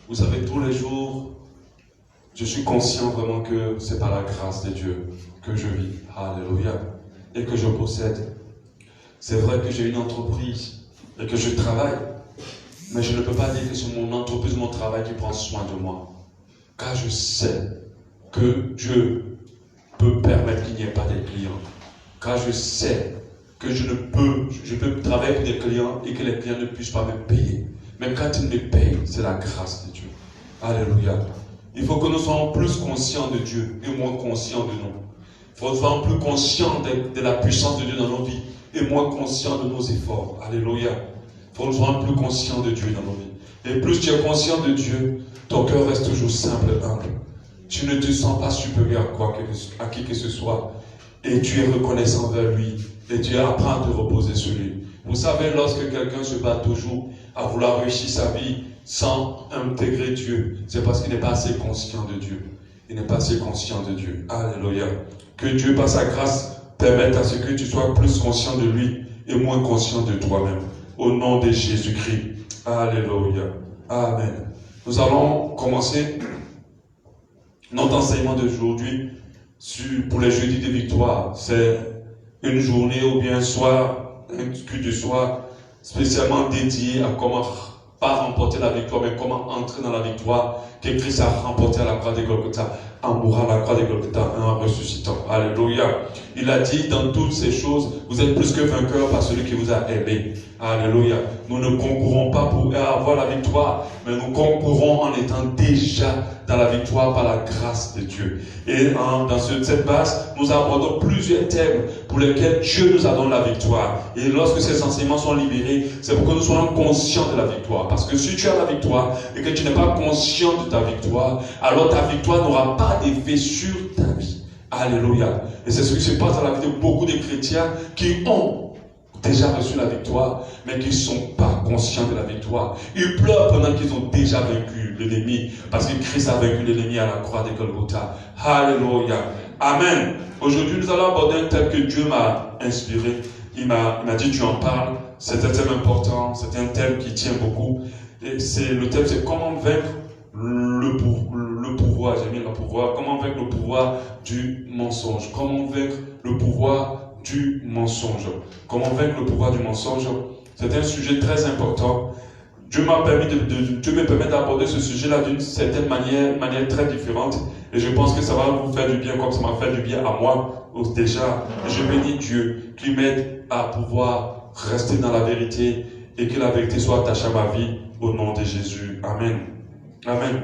Vous savez, tous les jours, je suis conscient vraiment que c'est par la grâce de Dieu que je vis. Alléluia. Et que je possède. C'est vrai que j'ai une entreprise et que je travaille. Mais je ne peux pas dire que c'est mon entreprise, mon travail qui prend soin de moi. Car je sais que Dieu peut permettre qu'il n'y ait pas de clients. Car je sais que je peux travailler pour des clients et que les clients ne puissent pas me payer. Mais quand ils me payent, c'est la grâce de Dieu. Alléluia. Il faut que nous soyons plus conscients de Dieu et moins conscients de nous. Il faut que nous soyons plus conscients de la puissance de Dieu dans nos vies et moins conscients de nos efforts. Alléluia. Il faut que nous soyons plus conscients de Dieu dans nos vies. Et plus tu es conscient de Dieu, ton cœur reste toujours simple et humble. Tu ne te sens pas supérieur à qui que ce soit. Et tu es reconnaissant vers lui. Et tu apprends à te reposer sur lui. Vous savez, lorsque quelqu'un se bat toujours à vouloir réussir sa vie sans intégrer Dieu, c'est parce qu'il n'est pas assez conscient de Dieu. Il n'est pas assez conscient de Dieu. Alléluia. Que Dieu, par sa grâce, permette à ce que tu sois plus conscient de lui et moins conscient de toi-même. Au nom de Jésus-Christ. Alléluia. Amen. Nous allons commencer notre enseignement d'aujourd'hui pour les jeudis de victoire. C'est une journée ou bien soit un culte de soir spécialement dédié à comment pas remporter la victoire, mais comment entrer dans la victoire que Christ a remporté à la croix de Golgotha, en mourant à la croix de Golgotha et en ressuscitant. Alléluia. Il a dit dans toutes ces choses, vous êtes plus que vainqueurs par celui qui vous a aimé. Alléluia. Nous ne concourons pas pour avoir la victoire, mais nous concourons en étant déjà dans la victoire par la grâce de Dieu. Et dans cette base, nous abordons plusieurs thèmes pour lesquels Dieu nous a donné la victoire. Et lorsque ces enseignements sont libérés, c'est pour que nous soyons conscients de la victoire. Parce que si tu as la victoire et que tu n'es pas conscient de ta victoire, alors ta victoire n'aura pas d'effet sur ta vie. Alléluia. Et c'est ce qui se passe dans la vie de beaucoup de chrétiens qui ont déjà reçu la victoire, mais qui ne sont pas conscients de la victoire. Ils pleurent pendant qu'ils ont déjà vaincu l'ennemi, parce que Christ a vaincu l'ennemi à la croix de Golgotha. Alléluia. Amen. Aujourd'hui, nous allons aborder un thème que Dieu m'a inspiré. Il m'a dit, tu en parles. C'est un thème important, c'est un thème qui tient beaucoup. Et le thème, c'est comment vaincre le pouvoir, j'ai mis le pouvoir, comment vaincre le pouvoir du mensonge. Comment vaincre le pouvoir du mensonge. Comment vaincre le pouvoir du mensonge. C'est un sujet très important. Dieu me permet d'aborder ce sujet-là d'une certaine manière très différente. Et je pense que ça va vous faire du bien comme ça m'a fait du bien à moi déjà. Et je bénis Dieu qui m'aide à pouvoir rester dans la vérité et que la vérité soit attachée à ma vie au nom de Jésus. Amen. Amen.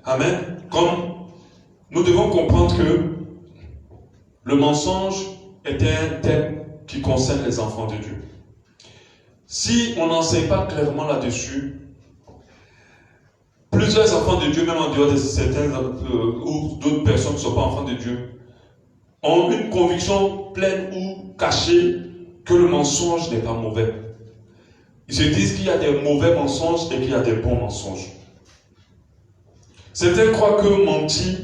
Amen. Comme nous devons comprendre que le mensonge est un thème qui concerne les enfants de Dieu. Si on n'enseigne pas clairement là-dessus, plusieurs enfants de Dieu, même en dehors de certains ou d'autres personnes qui ne sont pas enfants de Dieu, ont une conviction pleine ou cachée que le mensonge n'est pas mauvais. Ils se disent qu'il y a des mauvais mensonges et qu'il y a des bons mensonges. Certains croient que mentir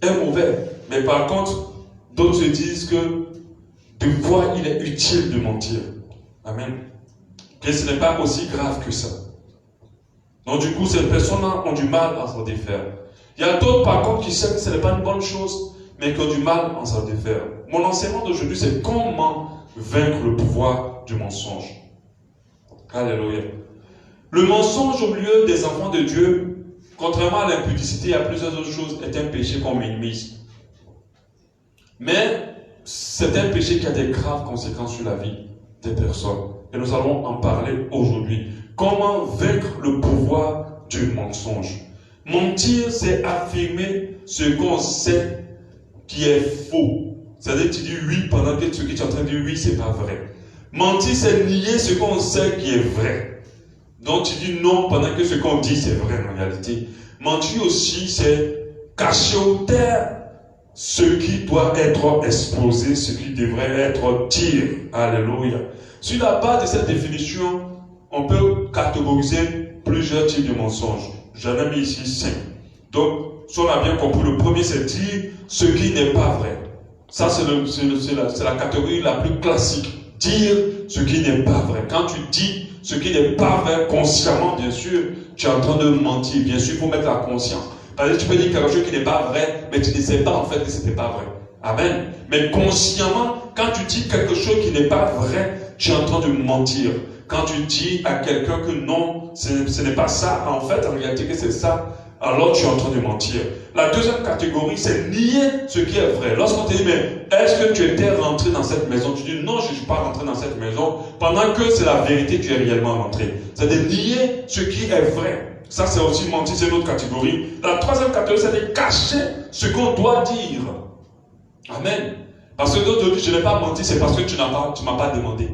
est mauvais, mais par contre, d'autres se disent que de quoi il est utile de mentir. Amen. Que ce n'est pas aussi grave que ça. Donc du coup, ces personnes-là ont du mal à s'en défaire. Il y a d'autres par contre qui savent que ce n'est pas une bonne chose, mais qui ont du mal à s'en défaire. Mon enseignement d'aujourd'hui, c'est comment vaincre le pouvoir du mensonge. Alléluia. Le mensonge au milieu des enfants de Dieu, contrairement à l'impudicité, il y a plusieurs autres choses, est un péché qu'on minimise. Mais c'est un péché qui a des graves conséquences sur la vie des personnes. Et nous allons en parler aujourd'hui. Comment vaincre le pouvoir du mensonge? Mentir, c'est affirmer ce qu'on sait qui est faux. C'est-à-dire que tu dis oui pendant que ce que tu es en train de dire oui, c'est pas vrai. Mentir, c'est nier ce qu'on sait qui est vrai. Donc tu dis non pendant que ce qu'on dit, c'est vrai en réalité. Mentir aussi, c'est cacher au terre ce qui doit être exposé, ce qui devrait être dit. Alléluia. Sur la base de cette définition, on peut catégoriser plusieurs types de mensonges. J'en ai mis ici 5. Donc, si on a bien compris, le premier, c'est dire ce qui n'est pas vrai. Ça, c'est la catégorie la plus classique. Dire ce qui n'est pas vrai, quand tu dis ce qui n'est pas vrai consciemment, bien sûr, tu es en train de mentir. Bien sûr, il faut mettre la conscience. Parce que tu peux dire quelque chose qui n'est pas vrai, mais tu ne sais pas en fait que ce n'était pas vrai. Amen. Mais consciemment, quand tu dis quelque chose qui n'est pas vrai, tu es en train de mentir. Quand tu dis à quelqu'un que non, ce n'est pas ça, en fait, en réalité que c'est ça, alors tu es en train de mentir. La deuxième catégorie, c'est nier ce qui est vrai. Lorsqu'on te dit, mais est-ce que tu étais rentré dans cette maison? Tu dis, non, je ne suis pas rentré dans cette maison. Pendant que c'est la vérité, tu es réellement rentré. C'est de nier ce qui est vrai. Ça, c'est aussi mentir, c'est une autre catégorie. La troisième catégorie, c'est de cacher ce qu'on doit dire. Amen. Parce que d'autres disent, je n'ai pas menti, c'est parce que tu ne m'as pas demandé.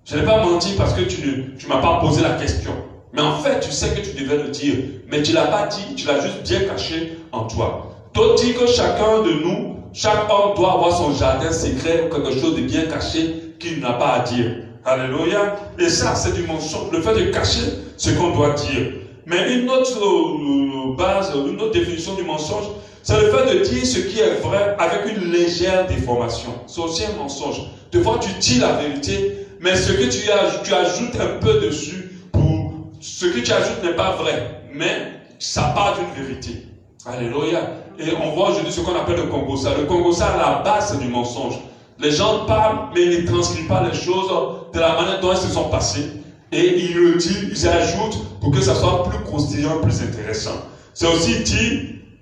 Je n'ai pas menti parce que tu ne m'as pas posé la question. Mais en fait, tu sais que tu devais le dire. Mais tu ne l'as pas dit, tu l'as juste bien caché en toi. D'autres disent que chacun de nous, chaque homme doit avoir son jardin secret ou quelque chose de bien caché qu'il n'a pas à dire. Alléluia. Et ça, c'est du mensonge. Le fait de cacher ce qu'on doit dire. Mais une autre base, une autre définition du mensonge, c'est le fait de dire ce qui est vrai avec une légère déformation. C'est aussi un mensonge. Des fois, tu dis la vérité, mais ce que tu ajoutes un peu dessus, pour ce que tu ajoutes n'est pas vrai, mais ça part d'une vérité. Alléluia. Et on voit aujourd'hui ce qu'on appelle le Congo-ça. Le Congo-ça, à la base, c'est du mensonge. Les gens parlent, mais ils ne transcrivent pas les choses de la manière dont elles se sont passées. Et ils le disent, ils ajoutent pour que ça soit plus croustillant, plus intéressant. C'est aussi dire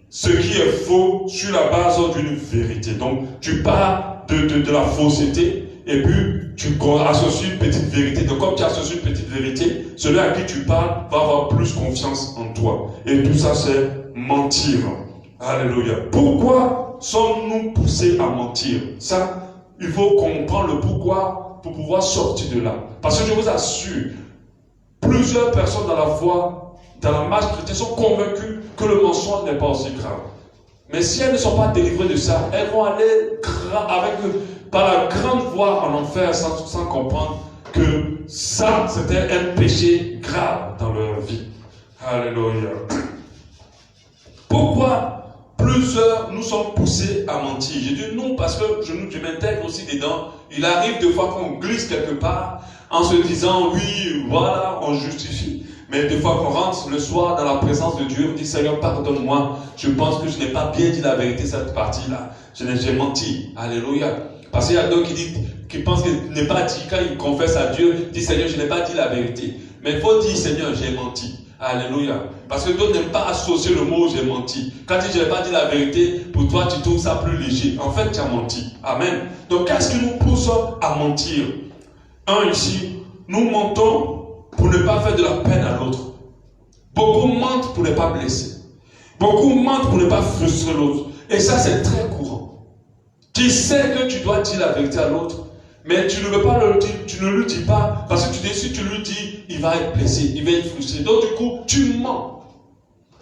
ce qui est faux sur la base d'une vérité. Donc, tu parles de la fausseté et puis tu associes une petite vérité. Donc, comme tu associes une petite vérité, celui à qui tu parles va avoir plus confiance en toi. Et tout ça, c'est mentir. Alléluia. Pourquoi sommes-nous poussés à mentir? Ça, il faut comprendre le pourquoi pour pouvoir sortir de là. Parce que je vous assure, plusieurs personnes dans la foi, dans la marche chrétienne, sont convaincues que le mensonge n'est pas aussi grave. Mais si elles ne sont pas délivrées de ça, elles vont aller par la grande voie en enfer sans comprendre que ça, c'était un péché grave dans leur vie. Alléluia. Pourquoi plusieurs nous sommes poussés à mentir? J'ai dit non parce que je m'intègre aussi dedans. Il arrive des fois qu'on glisse quelque part en se disant oui, voilà, on justifie. Mais des fois qu'on rentre le soir dans la présence de Dieu, on dit Seigneur, pardonne-moi. Je pense que je n'ai pas bien dit la vérité cette partie-là. J'ai menti. Alléluia. Parce qu'il y a d'autres qui pensent qu'il n'est pas dit, quand ils confessent à Dieu, ils disent Seigneur, je n'ai pas dit la vérité. Mais il faut dire Seigneur, j'ai menti. Alléluia. Parce que d'autres n'aiment pas associer le mot j'ai menti. Quand tu dis je n'ai pas dit la vérité, pour toi tu trouves ça plus léger. En fait, tu as menti. Amen. Donc qu'est-ce qui nous pousse à mentir? Ici, nous mentons pour ne pas faire de la peine à l'autre. Beaucoup mentent pour ne pas blesser. Beaucoup mentent pour ne pas frustrer l'autre. Et ça, c'est très courant. Tu sais que tu dois dire la vérité à l'autre, mais tu ne veux pas le dire, tu ne lui dis pas, parce que tu dis, si tu lui dis, il va être blessé, il va être frustré. Donc du coup, tu mens.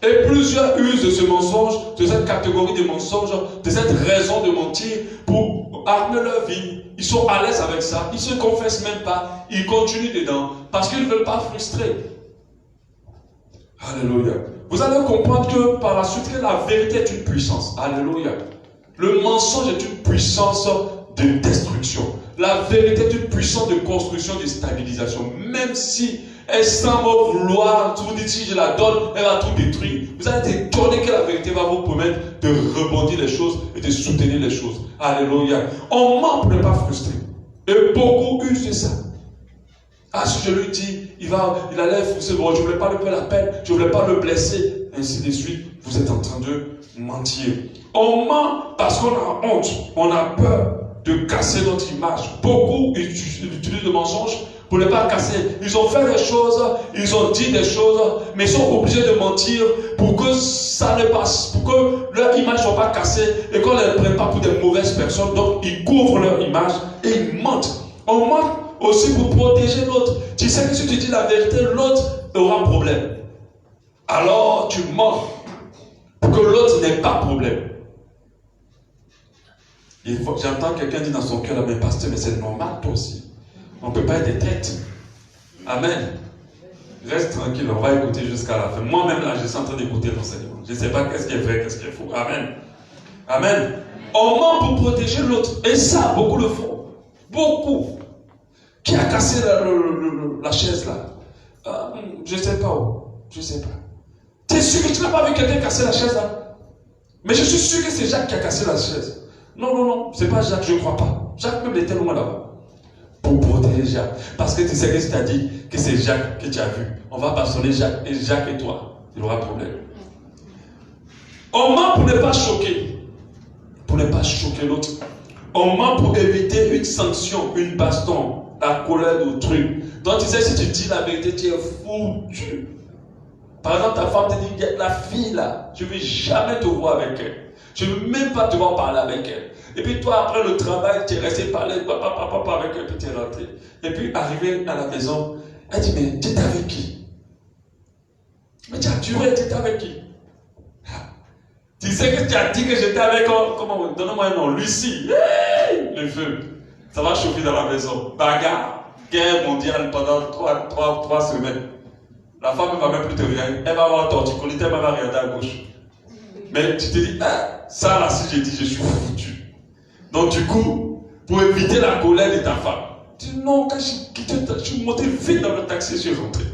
Et plusieurs usent de ce mensonge, de cette catégorie de mensonges, de cette raison de mentir pour armer leur vie. Ils sont à l'aise avec ça, ils ne se confessent même pas, ils continuent dedans, parce qu'ils ne veulent pas frustrer. Alléluia. Vous allez comprendre que par la suite, que la vérité est une puissance. Alléluia. Le mensonge est une puissance de destruction. La vérité est une puissance de construction, de stabilisation. Même si elle semble vouloir, vous dites si je la donne, elle va tout détruire. Vous allez être étonné que la vérité va vous permettre de rebondir les choses et de soutenir les choses. Alléluia. On ment pour ne pas frustrer. Et beaucoup usent ça. Ah, si je lui dis, il allait frustrer, bon, je ne voulais pas lui faire la peine, je ne voulais pas le blesser, ainsi de suite. Vous êtes en train de mentir. On ment parce qu'on a honte, on a peur de casser notre image. Beaucoup utilisent le mensonge pour ne pas casser. Ils ont fait des choses, ils ont dit des choses, mais ils sont obligés de mentir pour que ça ne passe, pour que leur image ne soit pas cassée et qu'on ne les prenne pas pour des mauvaises personnes. Donc ils couvrent leur image et ils mentent. On ment aussi pour protéger l'autre. Tu sais que si tu dis la vérité, l'autre aura un problème. Alors tu mens pour que l'autre n'ait pas de problème. J'entends quelqu'un dire dans son cœur, mais pasteur, mais c'est normal toi aussi. On ne peut pas être des têtes. Amen. Reste tranquille, on va écouter jusqu'à la fin. Moi-même là, je suis en train d'écouter l'enseignement. Je ne sais pas qu'est-ce qui est vrai, qu'est-ce qui est faux. Amen. Amen. On ment pour protéger l'autre. Et ça, beaucoup le font. Beaucoup. Qui a cassé la chaise là? Je ne sais pas où. Je ne sais pas. Tu es sûr que tu n'as pas vu quelqu'un casser la chaise là? Mais je suis sûr que c'est Jacques qui a cassé la chaise. Non, non, non, c'est pas Jacques, je ne crois pas. Jacques même était loin là-bas. Pour protéger Jacques. Parce que tu sais que si tu as dit que c'est Jacques que tu as vu, on va bâtonner Jacques et toi. Il aura problème. On ment pour ne pas choquer. Pour ne pas choquer l'autre. On ment pour éviter une sanction, une baston, la colère ou truc. Donc tu sais, si tu dis la vérité, tu es foutu. Par exemple, ta femme te dit, la fille là, je ne vais jamais te voir avec elle. Je ne veux même pas te voir parler avec elle. Et puis toi, après le travail, tu es resté parler papa avec elle, puis tu es rentré. Et puis arrivé à la maison, elle dit, mais tu étais avec qui? Mais tu as duré, tu étais avec qui? Tu sais que tu as dit que j'étais avec, comment, donne-moi un nom, Lucie. Hey, le feu. Ça va chauffer dans la maison. Bagarre, guerre mondiale pendant 3 semaines. La femme ne va même plus te regarder. Elle va avoir un torticolis, elle va regarder à gauche. Mais tu te dis, ça là, si j'ai dit, je suis foutu. Donc du coup, pour éviter la colère de ta femme, tu dis non, quand je suis monté vite dans le taxi, je suis rentré.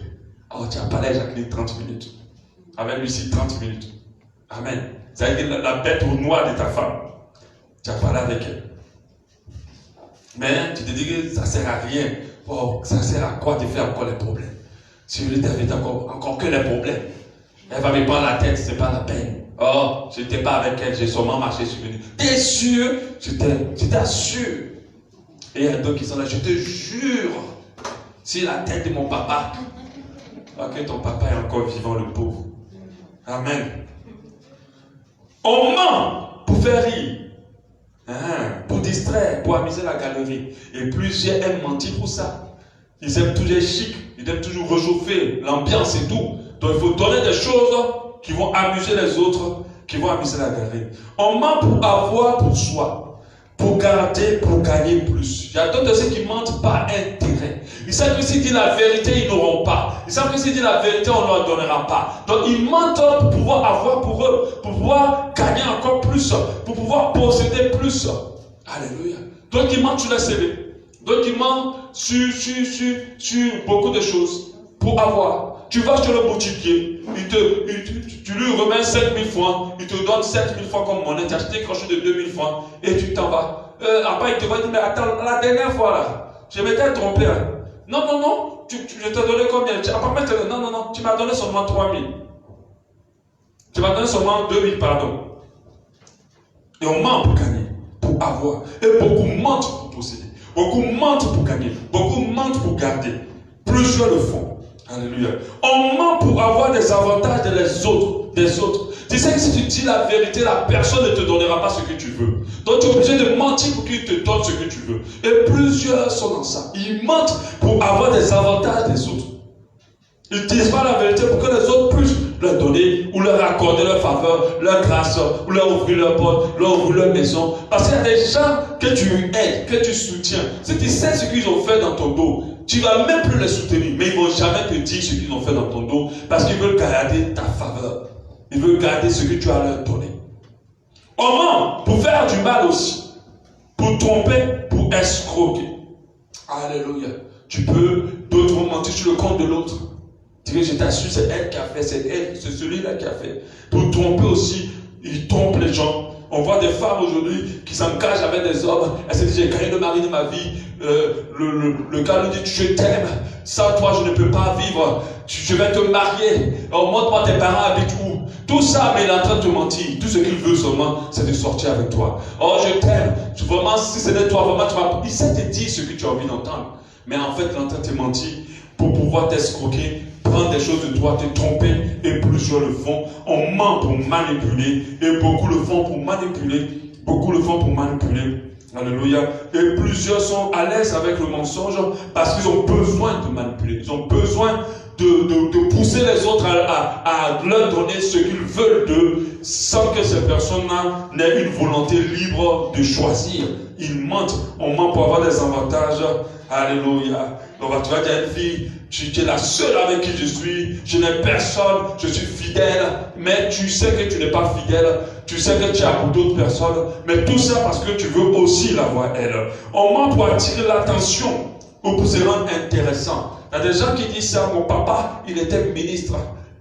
Oh, tu as parlé à Jacqueline 30 minutes. Avec Lucie, 30 minutes. Amen. C'est la bête au noir de ta femme. Tu as parlé avec elle. Mais tu te dis que ça ne sert à rien. Oh, ça sert à quoi de faire encore les problèmes? Si je t'invite encore que les problèmes. Elle va me prendre la tête, c'est pas la peine. Oh, je n'étais pas avec elle, j'ai seulement marché sur une. T'es sûr? Je t'assure. Et il y a d'autres qui sont là, je te jure. Si la tête de mon papa, que ton papa est encore vivant, le pauvre. Amen. On ment pour faire rire. Pour distraire, pour amuser la galerie. Et plusieurs aiment mentir pour ça. Ils aiment toujours chic, ils aiment toujours réchauffer l'ambiance et tout. Donc il faut donner des choses qui vont amuser les autres, qui vont amuser la galerie. On ment pour avoir pour soi, pour garder, pour gagner plus. Il y a d'autres qui mentent par intérêt. Ils savent que s'ils disent la vérité, ils n'auront pas. Ils savent que s'ils disent la vérité, on ne leur donnera pas. Donc ils mentent pour pouvoir avoir pour eux, pour pouvoir gagner encore plus, pour pouvoir posséder plus. Alléluia. Donc ils mentent sur la CV. Donc ils mentent sur beaucoup de choses pour avoir. Tu vas chez le boutiquier, tu lui remets 5 000 francs, il te donne 7 000 francs comme monnaie, tu as acheté quelque chose de 2 000 francs et tu t'en vas. Après il te va dire, mais attends, la dernière fois là, je m'étais trompé. Hein. Non, non, non, je t'ai donné combien? Non, tu m'as donné seulement 3 000. Tu m'as donné seulement 2 000, pardon. Et on ment pour gagner, pour avoir. Et beaucoup mentent pour posséder. Beaucoup mentent pour gagner. Beaucoup mentent pour garder. Plusieurs le font. Alléluia. On ment pour avoir des avantages des autres. Tu sais que si tu dis la vérité, la personne ne te donnera pas ce que tu veux. Donc tu es obligé de mentir pour qu'il te donne ce que tu veux. Et plusieurs sont dans ça. Ils mentent pour avoir des avantages des autres. Ils ne disent pas la vérité pour que les autres puissent leur donner ou leur accorder leur faveur, leur grâce, ou leur ouvrir leur porte, leur ouvrir leur maison. Parce qu'il y a des gens que tu aides, que tu soutiens. Si tu sais ce qu'ils ont fait dans ton dos, tu ne vas même plus les soutenir, mais ils ne vont jamais te dire ce qu'ils ont fait dans ton dos, parce qu'ils veulent garder ta faveur. Ils veulent garder ce que tu as leur donné. On ment pour faire du mal aussi, pour tromper, pour escroquer. Alléluia. Tu peux d'autres vont mentir sur le compte de l'autre. Je t'assure, c'est elle qui a fait, c'est celui-là qui a fait. Pour tromper aussi, ils trompent les gens. On voit des femmes aujourd'hui qui s'engagent avec des hommes. Elles se disent, j'ai gagné le mari de ma vie. Le gars lui dit, je t'aime. Sans toi, je ne peux pas vivre. Je vais te marier. Alors, montre-moi tes parents habitent où. Tout ça, mais il est en train de te mentir. Tout ce qu'il veut seulement, c'est de sortir avec toi. Oh, je t'aime. Vraiment, si c'était toi, vraiment, tu vas. Il sait te dire ce que tu as envie d'entendre. Mais en fait, il est en train de te mentir pour pouvoir t'escroquer, prendre des choses de toi, te tromper, et plusieurs le font. On ment pour manipuler, et beaucoup le font pour manipuler. Beaucoup le font pour manipuler. Alléluia. Et plusieurs sont à l'aise avec le mensonge parce qu'ils ont besoin de manipuler. Ils ont besoin de pousser les autres à leur donner ce qu'ils veulent d'eux sans que ces personnes-là n'aient une volonté libre de choisir. Ils mentent. On ment pour avoir des avantages. Alléluia. Donc tu vas dire à une fille, tu es la seule avec qui je n'ai personne, je suis fidèle, mais tu sais que tu n'es pas fidèle, tu sais que tu as pour d'autres personnes, mais tout ça parce que tu veux aussi l'avoir elle. On ment pour attirer l'attention ou pour se rendre intéressant. Il y a des gens qui disent ça, mon papa, il était ministre.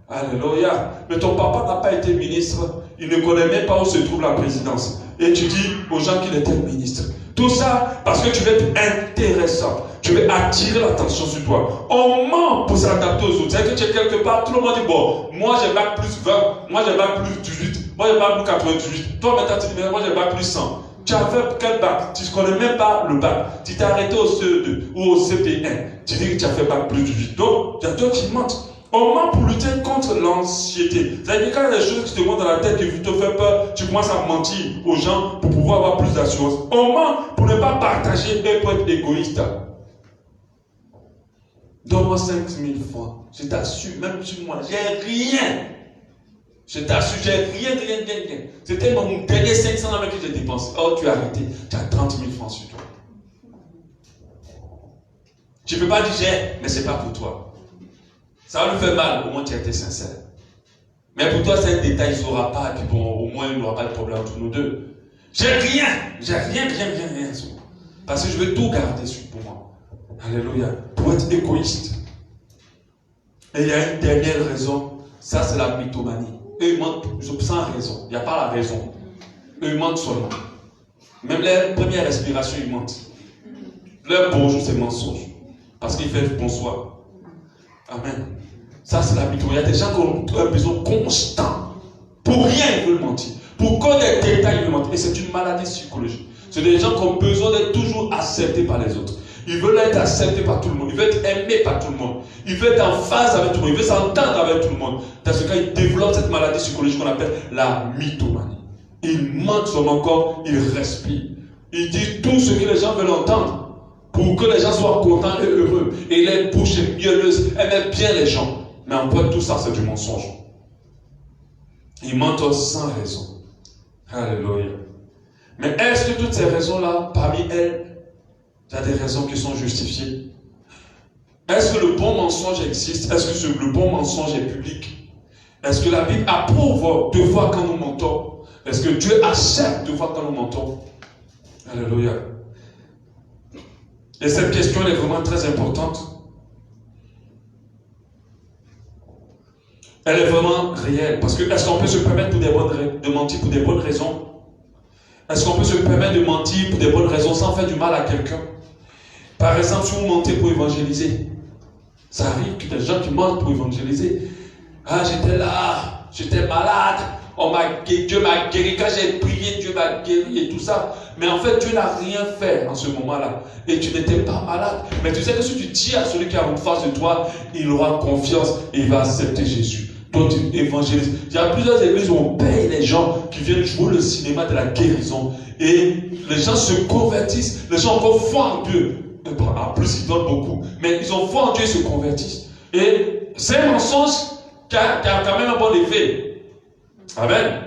Alléluia. Mais ton papa n'a pas été ministre. Il ne connaît même pas où se trouve la présidence. Et tu dis aux gens qu'il était ministre. Tout ça parce que tu veux être intéressant. Tu veux attirer l'attention sur toi. On ment pour s'adapter aux autres. C'est-à-dire que tu es quelque part, tout le monde dit, bon, moi j'ai bac plus 20, moi j'ai bac plus 18, moi j'ai bac plus 98. Toi maintenant tu dis, mais moi j'ai bac plus 100. Tu as fait quel bac? Tu ne connais même pas le bac. Tu t'es arrêté au CE2 ou au CP1. Tu dis que tu as fait bac plus 18. Donc, il y a d'autres qui mentent. On ment pour lutter contre l'anxiété. C'est-à-dire que quand il y a des choses qui te montent dans la tête, qui te font peur, tu commences à mentir aux gens pour pouvoir avoir plus d'assurance. On ment pour ne pas partager et pour être égoïste. Donne-moi 5 000 francs. Je t'assure, même sur moi, j'ai rien. Je t'assure, j'ai rien. C'était mon dernier 500 avec que j'ai dépensé. Oh, tu as arrêté. Tu as 30 000 francs sur toi. Tu ne peux pas dire j'ai, mais ce n'est pas pour toi. Ça va lui faire mal, au moins tu as été sincère. Mais pour toi, c'est un détail, il ne saura pas, et puis bon, au moins il n'y aura pas de problème entre nous deux. J'ai rien. Parce que je veux tout garder pour moi. Alléluia. Pour être égoïste. Et il y a une dernière raison, ça c'est la mythomanie. Eux ils mentent sans raison. Il n'y a pas la raison. Eux ils mentent seulement. Même les premières respirations, ils mentent. Leur bonjour, c'est mensonge. Parce qu'ils font bonsoir. Amen. Ça, c'est la mythomanie. Il y a des gens qui ont un besoin constant. Pour rien, ils veulent mentir. Pour que des détails, ils veulent mentir. Et c'est une maladie psychologique. C'est des gens qui ont besoin d'être toujours acceptés par les autres. Ils veulent être acceptés par tout le monde. Ils veulent être aimés par tout le monde. Ils veulent être en phase avec tout le monde. Ils veulent s'entendre avec tout le monde. Dans ce cas, ils développent cette maladie psychologique qu'on appelle la mythomanie. Ils mentent sur mon corps, ils respirent. Ils disent tout ce que les gens veulent entendre. Pour que les gens soient contents et heureux. Et les bouches mielleuses aiment bien les gens. Mais en fait, tout ça, c'est du mensonge. Ils mentent sans raison. Alléluia. Mais est-ce que toutes ces raisons-là, parmi elles, il y a des raisons qui sont justifiées? Est-ce que le bon mensonge existe? Est-ce que le bon mensonge est public? Est-ce que la Bible approuve de voir quand nous mentons? Est-ce que Dieu accepte de voir quand nous mentons? Alléluia. Et cette question elle est vraiment très importante. Elle est vraiment réelle. Parce que est-ce qu'on peut se permettre de mentir pour des bonnes raisons? Est-ce qu'on peut se permettre de mentir pour des bonnes raisons sans faire du mal à quelqu'un? Par exemple, si vous mentez pour évangéliser, ça arrive qu'il y a des gens qui mentent pour évangéliser. Ah, j'étais là, j'étais malade, Dieu m'a guéri, quand j'ai prié, Dieu m'a guéri et tout ça. Mais en fait, Dieu n'a rien fait en ce moment-là. Et tu n'étais pas malade. Mais tu sais que si tu dis à celui qui est en face de toi, il aura confiance et il va accepter Jésus. Donc tu évangélises. Il y a plusieurs églises où on paye les gens qui viennent jouer le cinéma de la guérison. Et les gens se convertissent. Les gens ont foi en Dieu. En plus, ils donnent beaucoup. Mais ils ont foi en Dieu et se convertissent. Et c'est un mensonge qui a quand même un bon effet. Amen.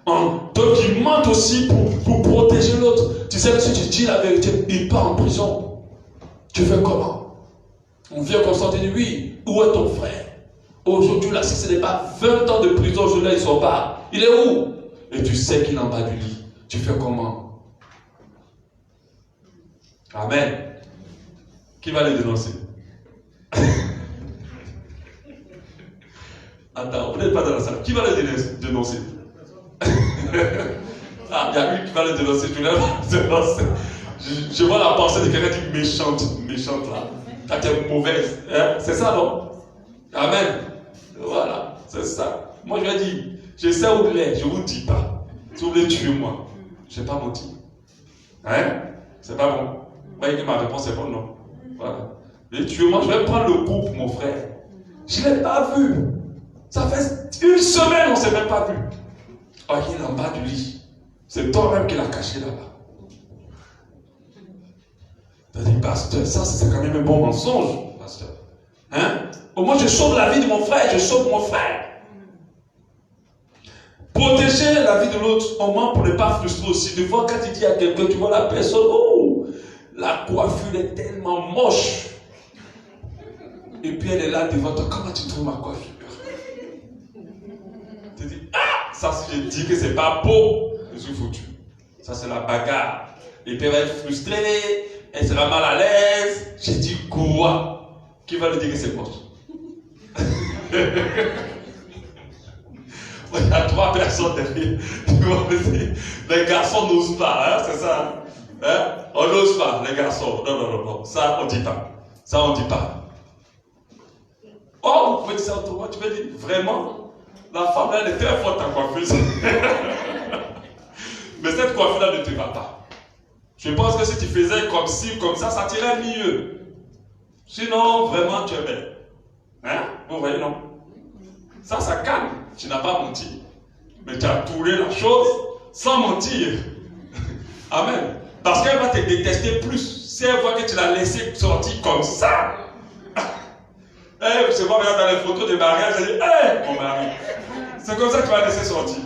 Donc ils mentent aussi pour protéger l'autre. Tu sais que si tu dis la vérité, il part en prison. Tu fais comment? On vient constater, oui, où est ton frère? Aujourd'hui, là, si ce n'est pas 20 ans de prison, aujourd'hui, il sort pas. Il est où? Et tu sais qu'il est en bas du lit. Tu fais comment? Amen. Qui va le dénoncer? Attends, vous n'êtes pas dans la salle. Qui va le dénoncer? Ah, il y a une qui va le dénoncer. Tu l'as dénoncer. Je vois la pensée de quelqu'un qui est méchante là. Quand tu es mauvaise. Hein? C'est ça, non? Amen. Voilà, c'est ça. Moi, je lui ai dit, je sais où il est, je ne vous dis pas. Si vous voulez tuer moi, je n'ai pas menti. Hein? C'est pas bon. Vous voyez que ma réponse est bonne, non? Voilà. Et tuez-moi, je vais prendre le coup pour mon frère. Je ne l'ai pas vu. Ça fait une semaine, on ne s'est même pas vu. Oh, il est en bas du lit. C'est toi-même qui l'as caché là-bas. Tu as dit, pasteur, ça c'est quand même un bon mensonge, pasteur. Hein? Au moins, je sauve la vie de mon frère, je sauve mon frère. Protéger la vie de l'autre, au moins pour ne pas frustrer aussi. Des fois, quand tu dis à quelqu'un, tu vois la personne, oh, la coiffure est tellement moche. Et puis elle est là devant toi, comment tu trouves ma coiffure? Tu dis, ah, ça si je dis que c'est pas beau, je suis foutu. Ça c'est la bagarre. Et puis elle va être frustrée, elle sera mal à l'aise. J'ai dit quoi? Qui va lui dire que c'est moche? Il y a 3 personnes derrière. Les garçons n'osent pas, hein, c'est ça. Hein? On n'ose pas, les garçons. Non. Ça, on ne dit pas. Ça, on ne dit pas. Oh, vous pouvez dire ça autrement. Tu peux dire, vraiment, la femme, elle est très forte en coiffeuse. Mais cette coiffure-là ne te va pas. Je pense que si tu faisais comme ci, comme ça t'irait mieux. Sinon, vraiment, tu es belle. Hein? Vous voyez, non? Ça calme. Tu n'as pas menti. Mais tu as tourné la chose sans mentir. Amen. Parce qu'elle va te détester plus. Si elle voit que tu l'as laissé sortir comme ça. Je vois dans les photos de mariage, elle dit, mon mari. C'est comme ça que tu vas laisser sortir.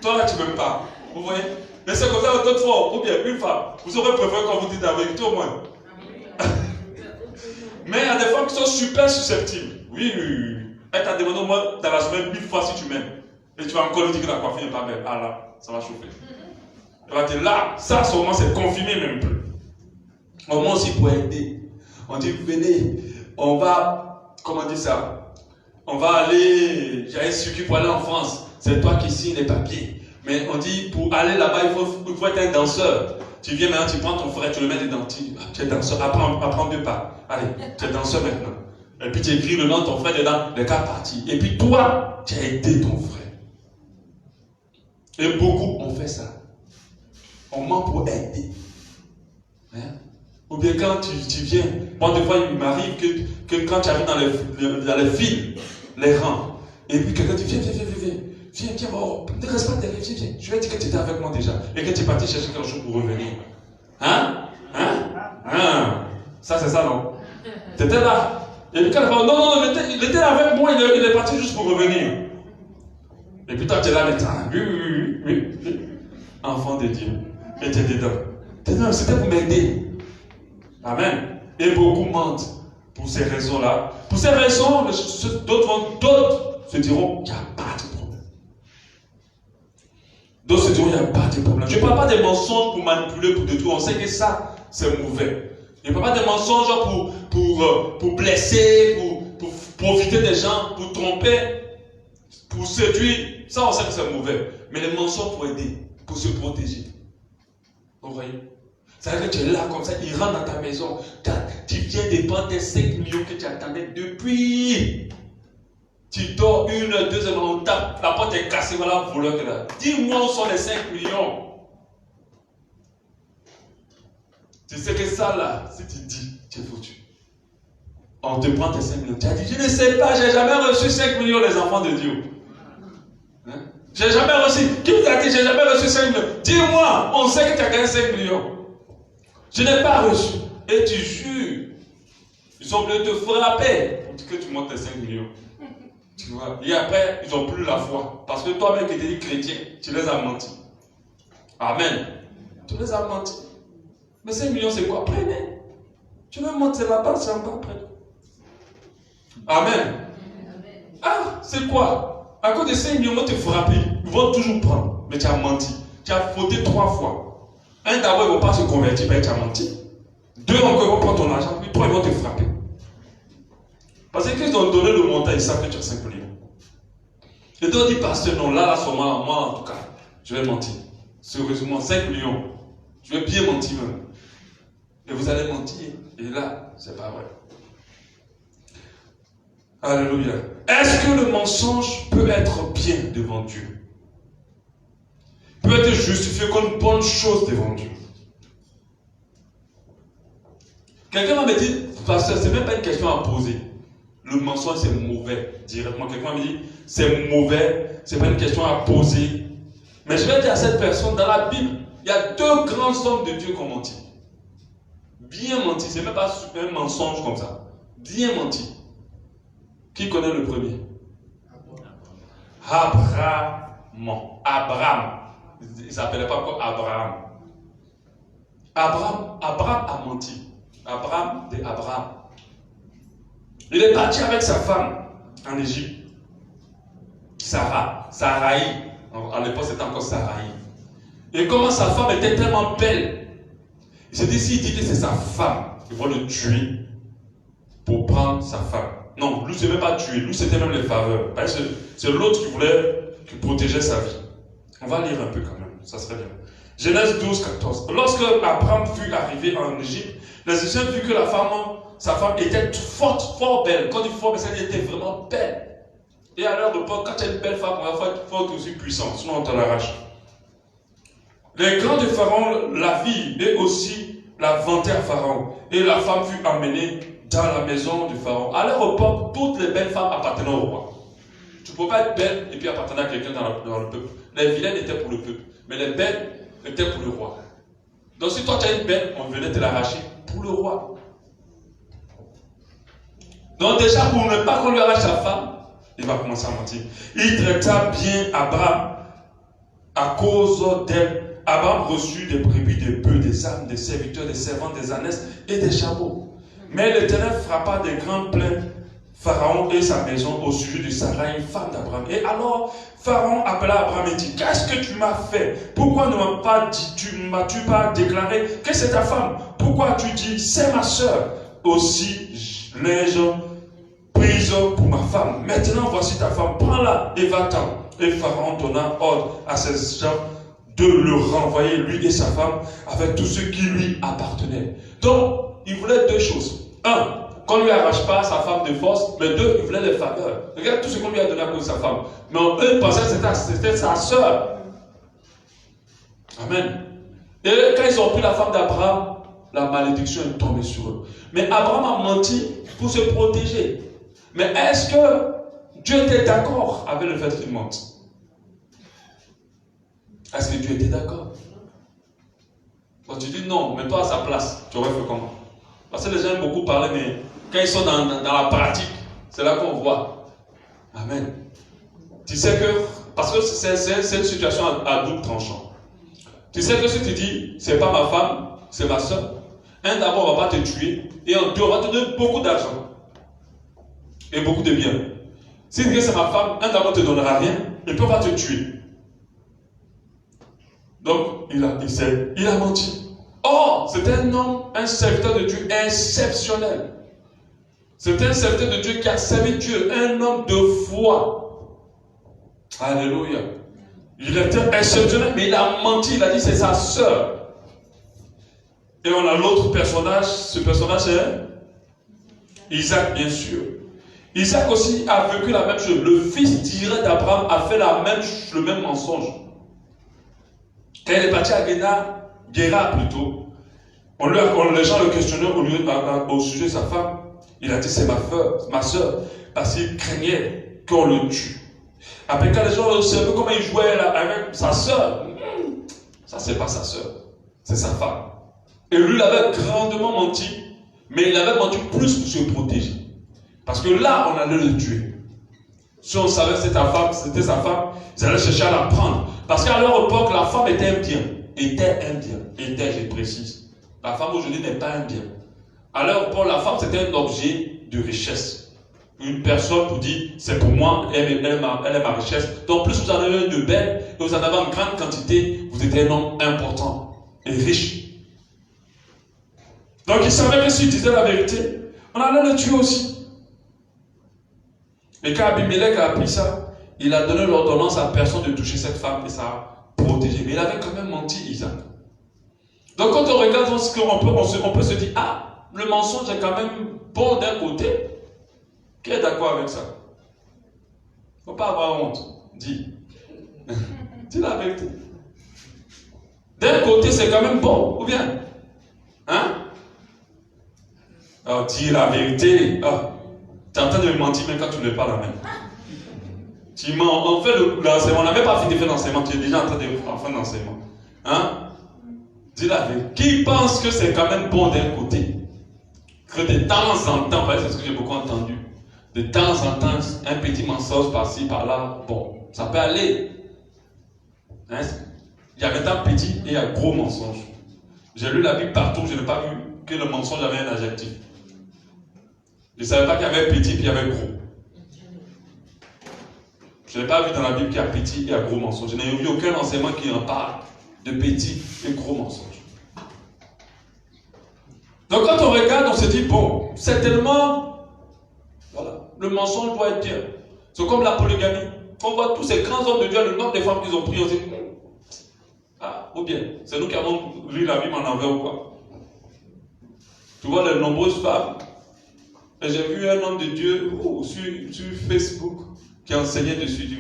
Toi là, tu ne m'aimes pas. Vous voyez? Mais c'est comme ça d'autres fois, ou bien une femme. Vous aurez préféré quand vous dites la vérité au moins. Mais il y a des femmes qui sont super susceptibles. Oui. Elle t'a demandé au moins dans la semaine 1000 fois si tu m'aimes. Et tu vas encore lui dire que la coiffure n'est pas belle. Ah là, ça va chauffer. Elle va dire là, ça sûrement c'est confirmé même plus. Au moins aussi pour aider. On dit, venez, on va, comment on dit ça? On va aller, j'ai un circuit pour aller en France. C'est toi qui signes les papiers. Mais on dit, pour aller là-bas, il faut être un danseur. Tu viens maintenant, tu prends ton frère, tu le mets dedans. Tu es danseur, apprends 2 pas. Allez, tu es danseur maintenant. Et puis tu écris le nom de ton frère dedans, les 4 parties. Et puis toi, tu as aidé ton frère. Et beaucoup ont fait ça. On ment pour aider. Hein? Ou bien quand tu viens, bon, des fois il m'arrive que quand tu arrives dans les files, les rangs, et puis quelqu'un dit viens, oh, ne reste pas derrière, viens. Je vais dire que tu étais avec moi déjà, et que tu es parti chercher quelque chose pour revenir. Hein? Ça c'est ça, non? Tu étais là. Et puis quand il dit non, il était avec moi, il est parti juste pour revenir. Et puis toi tu es là, oui. Enfant de Dieu. Et tu es dedans. C'était pour m'aider. Amen. Et beaucoup mentent pour ces raisons-là. Pour ces raisons, d'autres se diront, il n'y a pas de problème. D'autres se diront, il n'y a pas de problème. Je ne parle pas des mensonges pour manipuler, pour détruire. On sait que ça, c'est mauvais. Je ne parle pas des mensonges pour blesser, pour profiter des gens, pour tromper, pour séduire. Ça, on sait que c'est mauvais. Mais les mensonges pour aider, pour se protéger. Vous voyez? C'est-à-dire que tu es là comme ça, il rentre dans ta maison. Tu viens de prendre tes 5 millions que tu attendais depuis. Tu dors 1 heure, 2 heures, on tape, la porte est cassée, voilà le voleur que là. Dis-moi où sont les 5 millions. Tu sais que ça là, si tu dis, tu es foutu. On te prend tes 5 millions. Tu as dit, je ne sais pas, j'ai jamais reçu 5 millions les enfants de Dieu. Hein? J'ai jamais reçu. Qui vous a dit, j'ai jamais reçu 5 millions? Dis-moi, on sait que tu as gagné 5 millions. Je n'ai pas reçu. Et tu jures. Ils sont venus te frapper pour dire que tu montes tes 5 millions. Tu vois. Et après, ils n'ont plus la foi. Parce que toi-même qui étais dit chrétien, tu les as menti. Amen. Tu les as menti. Mais 5 millions, c'est quoi? Prenez. Tu veux monter là-bas, c'est encore prêt. Amen. Ah, c'est quoi? À cause de 5 millions, ils vont te frapper. Ils vont toujours prendre. Mais tu as menti. Tu as fauté 3 fois. Un d'abord, ils ne vont pas se convertir, mais tu as menti. 2 encore, ils vont prendre ton argent, puis 3, ils vont te frapper. Parce qu'ils ont donné le montant, ils savent que tu as 5 millions. Et donc, ils disent, pasteur, non, là, moi, en tout cas, je vais mentir. Sérieusement, 5 millions. Je vais bien mentir même. Et vous allez mentir. Et là, c'est pas vrai. Alléluia. Est-ce que le mensonge peut être bien devant Dieu? Peut être justifié comme une bonne chose devant Dieu? Quelqu'un va me dire, pasteur, c'est même pas une question à poser. Le mensonge, c'est mauvais. Directement, quelqu'un va me dire, c'est mauvais, c'est pas une question à poser. Mais je vais dire à cette personne, dans la Bible, il y a 2 grands hommes de Dieu qui ont menti. Bien menti, c'est même pas un mensonge comme ça. Bien menti. Qui connaît le premier? Abraham. Il ne s'appelait pas quoi? Abraham. Abraham a menti. Abraham. Il est parti avec sa femme en Égypte. Saraï. À l'époque, c'était encore Saraï. Et comment sa femme était tellement belle. Il s'est dit, s'il dit que c'est sa femme, il va le tuer pour prendre sa femme. Non, lui, c'est même pas tuer, lui, c'était même les faveurs. C'est l'autre qui voulait, qui protégeait sa vie. On va lire un peu quand même, ça serait bien. Genèse 12, 14. Lorsque Abraham fut arrivé en Égypte, les Égyptiens virent que sa femme était forte, fort belle. Quand il dit fort belle, elle était vraiment belle. Et à leur époque, quand tu as une belle femme, il faut être forte aussi puissante, sinon on t'en arrache. Les grands de Pharaon la virent et aussi la vantaient à Pharaon. Et la femme fut emmenée dans la maison de Pharaon. À leur époque, toutes les belles femmes appartenaient au roi. Tu ne peux pas être belle et puis appartenir à quelqu'un dans le peuple. Les vilaines étaient pour le peuple, mais les belles étaient pour le roi. Donc si toi tu as une belle, on venait te l'arracher pour le roi. Donc déjà, pour ne pas qu'on lui arrache sa femme, il va commencer à mentir. Il traita bien Abraham à cause d'elle. Abraham reçut des brebis, des bœufs, des ânes, des serviteurs, des servantes, des ânesses et des chameaux. Mais l'Éternel frappa des grands plaintes Pharaon et sa maison au sujet de Sarai, femme d'Abraham. Et alors, Pharaon appela Abraham et dit, qu'est-ce que tu m'as fait? Pourquoi ne m'as-tu pas déclaré que c'est ta femme? Pourquoi as-tu dit, c'est ma soeur? Aussi l'ai-je prise pour ma femme. Maintenant, voici ta femme, prends-la et va-t'en. Et Pharaon donna ordre à ses gens de le renvoyer, lui et sa femme, avec tout ce qui lui appartenait. Donc, il voulait deux choses. Un, qu'on ne lui arrache pas sa femme de force, mais deux, il voulait les faveurs. Regarde tout ce qu'on lui a donné à cause de sa femme. Mais eux pensaient que c'était sa soeur. Amen. Et quand ils ont pris la femme d'Abraham, la malédiction est tombée sur eux. Mais Abraham a menti pour se protéger. Mais est-ce que Dieu était d'accord avec le fait qu'il mente? Est-ce que Dieu était d'accord? Quand tu dis non, mets-toi à sa place, tu aurais fait comment? Parce que les gens aiment beaucoup parler, mais quand ils sont dans la pratique, c'est là qu'on voit. Amen. Tu sais que, parce que c'est une situation à double tranchant. Tu sais que si tu dis, c'est pas ma femme, c'est ma soeur, d'abord on va pas te tuer, et en deux, on va te donner beaucoup d'argent. Et beaucoup de biens. Si tu dis que c'est ma femme, d'abord ne te donnera rien, et puis on va te tuer. Donc, il a menti. Or, c'était un homme, un serviteur de Dieu exceptionnel. C'était un serviteur de Dieu qui a servi Dieu, un homme de foi. Alléluia. Il était exceptionnel, mais il a menti, il a dit c'est sa sœur. Et on a l'autre personnage, ce personnage c'est Isaac, bien sûr. Isaac aussi a vécu la même chose. Le fils direct d'Abraham a fait le même mensonge. Quand il est parti à Guéra plutôt, les gens le questionnaient au sujet de sa femme. Il a dit c'est ma soeur, parce qu'il craignait qu'on le tue. Après quand les gens observaient comment il jouait avec sa soeur, ça c'est pas sa soeur, c'est sa femme. Et lui il avait grandement menti, mais il avait menti plus pour se protéger. Parce que là on allait le tuer. Si on savait que c'était sa femme, ils allaient chercher à la prendre. Parce qu'à leur époque, la femme était un bien. Était, je précise. La femme aujourd'hui n'est pas un bien. À leur époque, la femme c'était un objet de richesse. Une personne pour dire, c'est pour moi, elle est ma richesse. Donc plus vous en avez de belles, et vous en avez en grande quantité, vous êtes un homme important et riche. Donc il savait que s'il disait la vérité, on allait le tuer aussi. Et quand Abimelech a appris ça, il a donné l'ordonnance à personne de toucher cette femme et ça a protégé. Mais il avait quand même menti, Isaac. Donc quand on regarde ce qu'on peut se dire, ah, le mensonge est quand même bon d'un côté. Qui est d'accord avec ça? Il ne faut pas avoir honte. Dis. Dis la vérité. D'un côté, c'est quand même bon, ou bien? Hein? Alors, dis la vérité. Ah. Tu es en train de me mentir même quand tu ne le parles même. Tu mens. On fait l'enseignement. On n'a même pas fini de faire l'enseignement. Tu es déjà en train de faire l'enseignement. Hein? Dis la vérité. Qui pense que c'est quand même bon d'un côté? Que de temps en temps, c'est ce que j'ai beaucoup entendu. De temps en temps, un petit mensonge par-ci, par-là. Bon, ça peut aller. Hein? Il y avait tant petit et il y a gros mensonge. J'ai lu la Bible partout. Je n'ai pas vu que le mensonge avait un adjectif. Je ne savais pas qu'il y avait petit et il y avait gros. Je n'ai pas vu dans la Bible qu'il y a petit et il y a gros mensonge. Je n'ai vu aucun enseignement qui en parle de petit et gros mensonge. se dit, bon, c'est tellement, voilà, le mensonge doit être bien. C'est comme la polygamie. On voit tous ces grands hommes de Dieu, le nombre de femmes qu'ils ont pris, on se dit, ah, ou bien, c'est nous qui avons lu la Bible en envers ou quoi. Tu vois les nombreuses femmes. Et j'ai vu un homme de Dieu sur Facebook qui enseignait dessus. Du,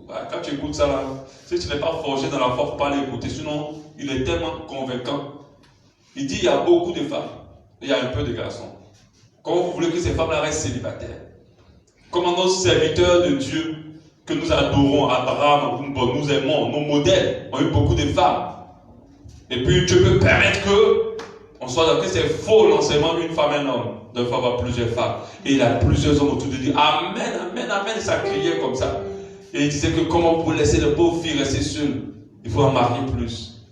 quand tu écoutes ça, là, si tu n'es pas forgé dans la foi, il ne faut pas l'écouter. Sinon, il est tellement convaincant. Il dit il y a beaucoup de femmes, et il y a un peu de garçons. Comment vous voulez que ces femmes-là restent célibataires? Comment nos serviteurs de Dieu, que nous adorons, Abraham, nous aimons, nos modèles, ont eu beaucoup de femmes. Et puis Dieu peut permettre que on soit d'accord que c'est faux l'enseignement d'une femme et un homme. Donc il faut avoir plusieurs femmes. Et il a plusieurs hommes autour de lui. Amen, amen, amen. Et ça criait comme ça. Et il disait que comment vous laisser les pauvres filles rester seules? Il faut en marier plus.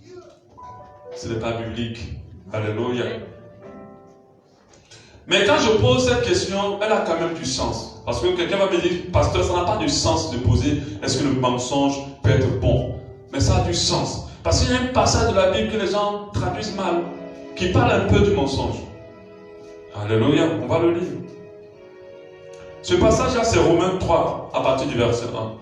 Ce n'est pas biblique. Alléluia. Mais quand je pose cette question, elle a quand même du sens. Parce que quelqu'un va me dire, pasteur, ça n'a pas de sens de poser est-ce que le mensonge peut être bon? Mais ça a du sens. Parce qu'il y a un passage de la Bible que les gens traduisent mal, qui parle un peu du mensonge. Alléluia, on va le lire. Ce passage-là, c'est Romains 3, à partir du verset 1.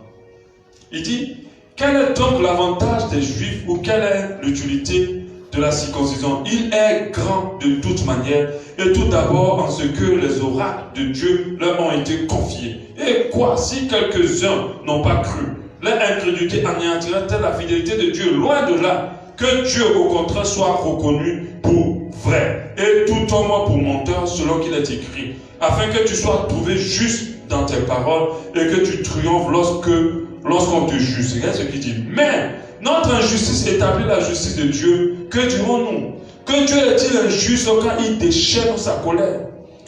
Il dit, quel est donc l'avantage des Juifs ou quelle est l'utilité de la circoncision? Il est grand de toute manière, et tout d'abord en ce que les oracles de Dieu leur ont été confiés. Et quoi, si quelques-uns n'ont pas cru, leur incrédulité anéantirait-elle la fidélité de Dieu? Loin de là, que Dieu au contraire soit reconnu pour vrai, et tout homme pour menteur, selon qu'il est écrit, afin que tu sois trouvé juste dans tes paroles, et que tu triomphes lorsqu'on te juge. C'est ce qu'il dit. Mais notre injustice établit la justice de Dieu. Que dirons-nous? Que Dieu est-il injuste quand il déchaîne sa colère?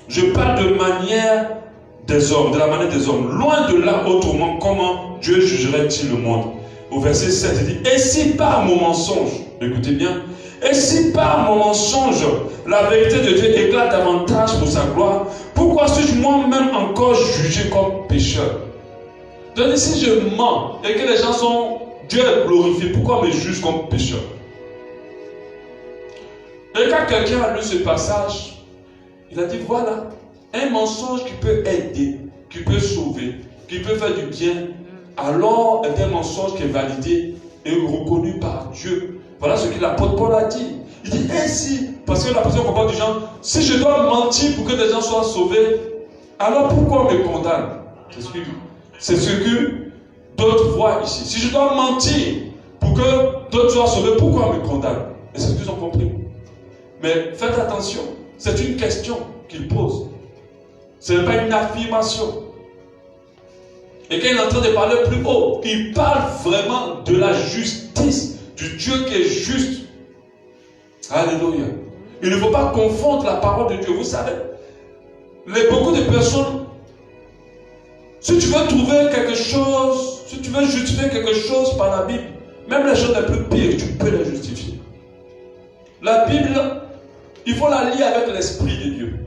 Je parle de manière des hommes, de la manière des hommes. Loin de là, autrement, comment Dieu jugerait-il le monde? Au verset 7, il dit, et si par mon mensonge, écoutez bien, et si par mon mensonge, la vérité de Dieu éclate davantage pour sa gloire, pourquoi suis-je moi-même encore jugé comme pécheur? Donc si je mens et que les gens sont, Dieu est glorifié, pourquoi on me juge comme pécheur? Et quand quelqu'un a lu ce passage, il a dit voilà, un mensonge qui peut aider, qui peut sauver, qui peut faire du bien, alors est un mensonge qui est validé et reconnu par Dieu. Voilà ce que l'apôtre Paul a dit. Il dit ainsi, parce que la personne comprend du genre, si je dois mentir pour que les gens soient sauvés, alors pourquoi on me condamne? C'est ce que d'autres voient ici. Si je dois mentir pour que d'autres soient sauvés, pourquoi on me condamne? Et c'est ce qu'ils ont compris. Mais faites attention, c'est une question qu'il pose. Ce n'est pas une affirmation. Et quand il est en train de parler plus haut, il parle vraiment de la justice, du Dieu qui est juste. Alléluia. Il ne faut pas confondre la parole de Dieu. Vous savez, beaucoup de personnes, si tu veux trouver quelque chose, si tu veux justifier quelque chose par la Bible, même les choses les plus pires, tu peux les justifier. La Bible, il faut la lire avec l'Esprit de Dieu.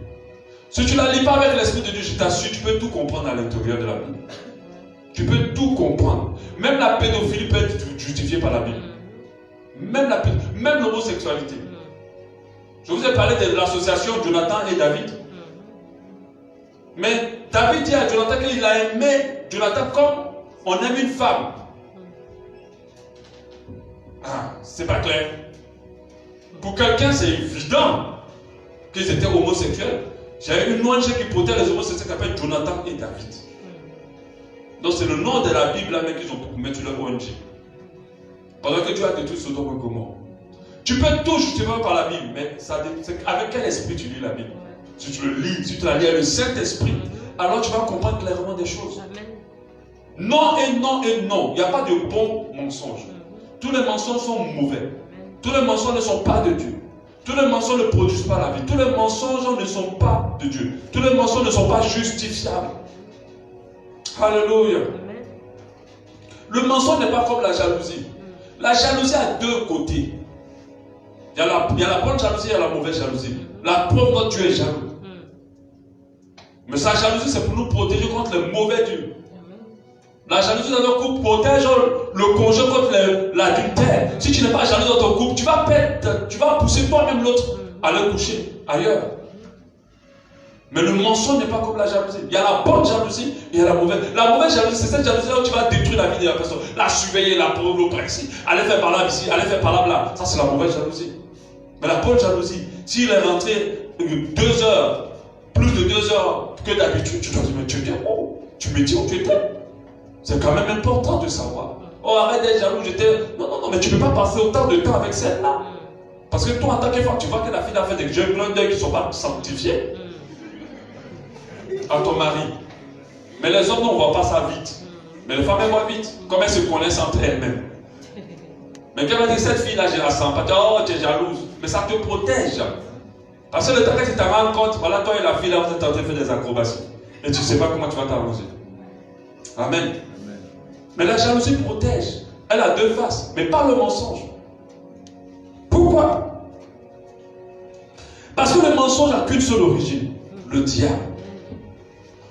Si tu ne la lis pas avec l'Esprit de Dieu, je t'assure, tu peux tout comprendre à l'intérieur de la Bible. Tu peux tout comprendre. Même la pédophilie peut être justifiée par la Bible. Même l'homosexualité. Je vous ai parlé de l'association Jonathan et David. Mais David dit à Jonathan qu'il a aimé Jonathan comme on aime une femme. Ah, c'est pas clair. Pour quelqu'un, c'est évident qu'ils étaient homosexuels. J'avais une ONG qui protège les homosexuels qui s'appelle Jonathan et David. Donc c'est le nom de la Bible là même qu'ils ont pour mettre sur leur ONG. Pendant que Dieu a détruit Sodome et Gomorrhe. Tu peux tout justifier par la Bible, mais avec quel esprit tu lis la Bible? Si tu le lis, si tu la lis avec le Saint-Esprit, alors tu vas comprendre clairement des choses. Non et non et non. Il n'y a pas de bons mensonges. Tous les mensonges sont mauvais. Tous les mensonges ne sont pas de Dieu. Tous les mensonges ne produisent pas la vie. Tous les mensonges ne sont pas de Dieu. Tous les mensonges ne sont pas justifiables. Alléluia. Le mensonge n'est pas comme la jalousie. La jalousie a deux côtés. Il y a la bonne jalousie et il y a la mauvaise jalousie. La preuve que Dieu est jaloux. Mais sa jalousie, c'est pour nous protéger contre les mauvais dieux. La jalousie dans notre couple protège le conjoint contre l'adultère. Si tu n'es pas jaloux dans ton couple, tu vas pousser toi-même l'autre à aller coucher ailleurs. Mais le mensonge n'est pas comme la jalousie. Il y a la bonne jalousie et il y a la mauvaise. La mauvaise jalousie, c'est cette jalousie où tu vas détruire la vie de la personne. La surveiller, la l'oppresser, aller faire par là ici, aller faire par là. Ça, c'est la mauvaise jalousie. Mais la bonne jalousie, s'il est rentré 2 heures, plus de 2 heures que d'habitude, tu dois dire, mais tu es bien, oh, tu me dis où tu étais. C'est quand même important de savoir. Oh, arrête d'être jaloux, j'étais. Non, mais tu ne peux pas passer autant de temps avec celle-là. Parce que toi, en tant que femme, tu vois que la fille a fait des jeux plein d'œils qui ne sont pas sanctifiés à ton mari. Mais les hommes, non, on ne voit pas ça vite. Mais les femmes, elles voient vite. Comme elles se connaissent entre elles-mêmes. Mais quand elle dit, cette fille-là, je la sens pas. Oh, tu es jalouse. Mais ça te protège. Parce que le temps que tu t'en rends compte, voilà, toi et la fille, là, vous êtes en train de faire des acrobaties. Et tu ne sais pas comment tu vas t'arranger. Amen. Mais la jalousie protège. Elle a 2 faces. Mais pas le mensonge. Pourquoi? Parce que le mensonge n'a qu'une seule origine. Le diable.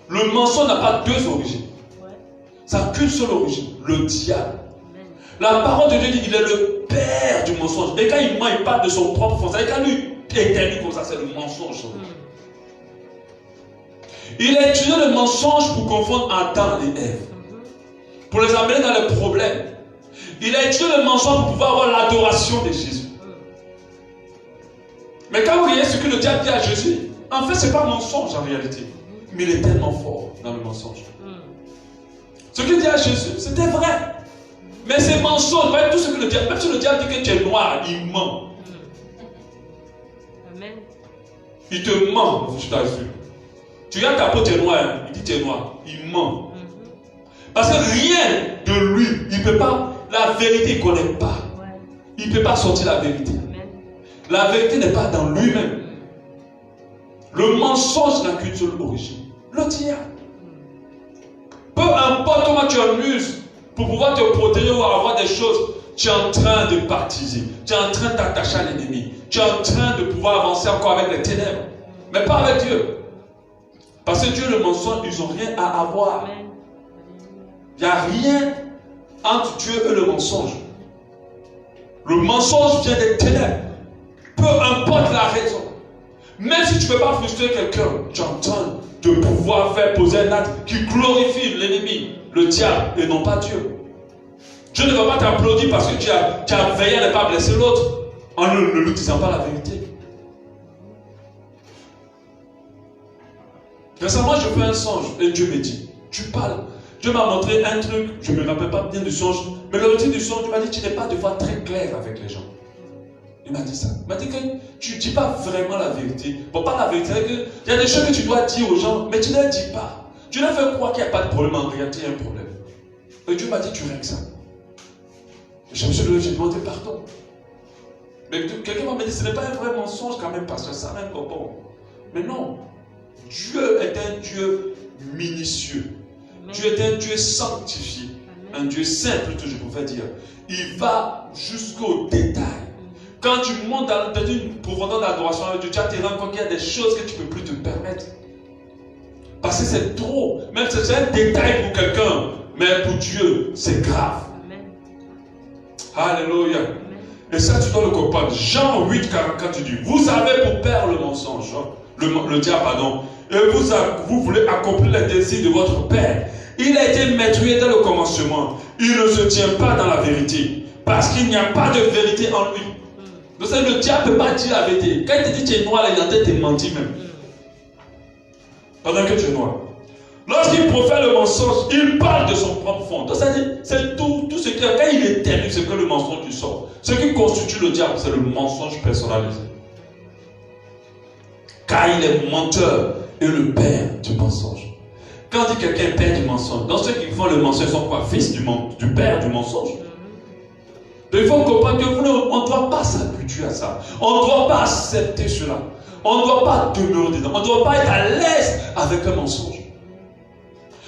Le mensonge n'a pas 2 origines. Ça n'a qu'une seule origine. Le diable. La parole de Dieu dit qu'il est le père du mensonge. Et quand il ment, il parle de son propre fond. C'est quand lui éternise comme ça, c'est le mensonge. Il a utilisé le mensonge pour confondre Adam et Ève. Pour les amener dans les problèmes. Il a utilisé le mensonge pour pouvoir avoir l'adoration de Jésus. Mais quand vous voyez ce que le diable dit à Jésus, en fait, ce n'est pas un mensonge en réalité. Mais il est tellement fort dans le mensonge. Ce qu'il dit à Jésus, c'était vrai. Mais c'est mensonge. Tout ce que le diable, même si le diable dit que tu es noir, il ment. Amen. Il te ment, je t'assure. Tu regardes ta peau, tu es noir, il dit tu es noir. Il ment. Parce que rien de lui, il ne peut pas, la vérité, il ne connaît pas. Il ne peut pas sortir la vérité. La vérité n'est pas dans lui-même. Le mensonge n'a qu'une seule origine. Le diable. Peu importe comment tu amuses pour pouvoir te protéger ou avoir des choses, tu es en train de partiser. Tu es en train d'attacher à l'ennemi. Tu es en train de pouvoir avancer encore avec les ténèbres. Mais pas avec Dieu. Parce que Dieu et le mensonge, ils n'ont rien à avoir. Il n'y a rien entre Dieu et le mensonge. Le mensonge vient des ténèbres. Peu importe la raison. Même si tu ne peux pas frustrer quelqu'un, tu es en train de pouvoir faire poser un acte qui glorifie l'ennemi, le diable, et non pas Dieu. Dieu ne va pas t'applaudir parce que tu as veillé à ne pas blesser l'autre en ne lui disant pas la vérité. Récemment, je fais un songe et Dieu me dit, tu parles. Dieu m'a montré un truc, je ne me rappelle pas bien du songe, mais le titre du songe, Dieu m'a dit, tu n'es pas de fois très clair avec les gens. Il m'a dit ça. Il m'a dit que tu ne dis pas vraiment la vérité. Bon, pas la vérité, il y a des choses que tu dois dire aux gens, mais tu ne les dis pas. Tu leur fais croire qu'il n'y a pas de problème, en réalité, il y a un problème. Et Dieu m'a dit, tu règles ça. Et je me suis levé, j'ai demandé pardon. Mais quelqu'un m'a dit, ce n'est pas un vrai mensonge quand même, parce que ça même pas bon. Mais non. Dieu est un Dieu minutieux. Amen. Dieu est un Dieu sanctifié. Amen. Un Dieu simple, je pouvais dire. Il va jusqu'au détail. Quand tu montes dans une profondeur d'adoration avec Dieu, tu vas te rendre compte qu'il y a des choses que tu ne peux plus te permettre. Parce que c'est trop. Même si c'est un détail pour quelqu'un, mais pour Dieu, c'est grave. Amen. Alléluia. Amen. Et ça, tu dois le comprendre. Jean 8, 44, tu dis, vous avez pour père le mensonge, le diable, pardon, et vous voulez accomplir les désirs de votre père. Il a été maîtrisé dans le commencement. Il ne se tient pas dans la vérité. Parce qu'il n'y a pas de vérité en lui. Donc le diable ne peut pas dire la vérité. Quand il te dit que tu es noir, il est en train de te mentir même. Pendant que tu es noir. Lorsqu'il profère le mensonge, il parle de son propre fond. Donc c'est tout ce qui est. Quand il est terrible, c'est que le mensonge du sort. Ce qui constitue le diable, c'est le mensonge personnalisé. Car il est menteur et le père du mensonge. Quand on dit quelqu'un est père du mensonge, dans ceux qui font le mensonge sont quoi? Fils du père du mensonge. Donc il faut comprendre qu'on ne doit pas s'habituer à ça. On ne doit pas accepter cela. On ne doit pas demeurer dedans. On ne doit pas être à l'aise avec un mensonge.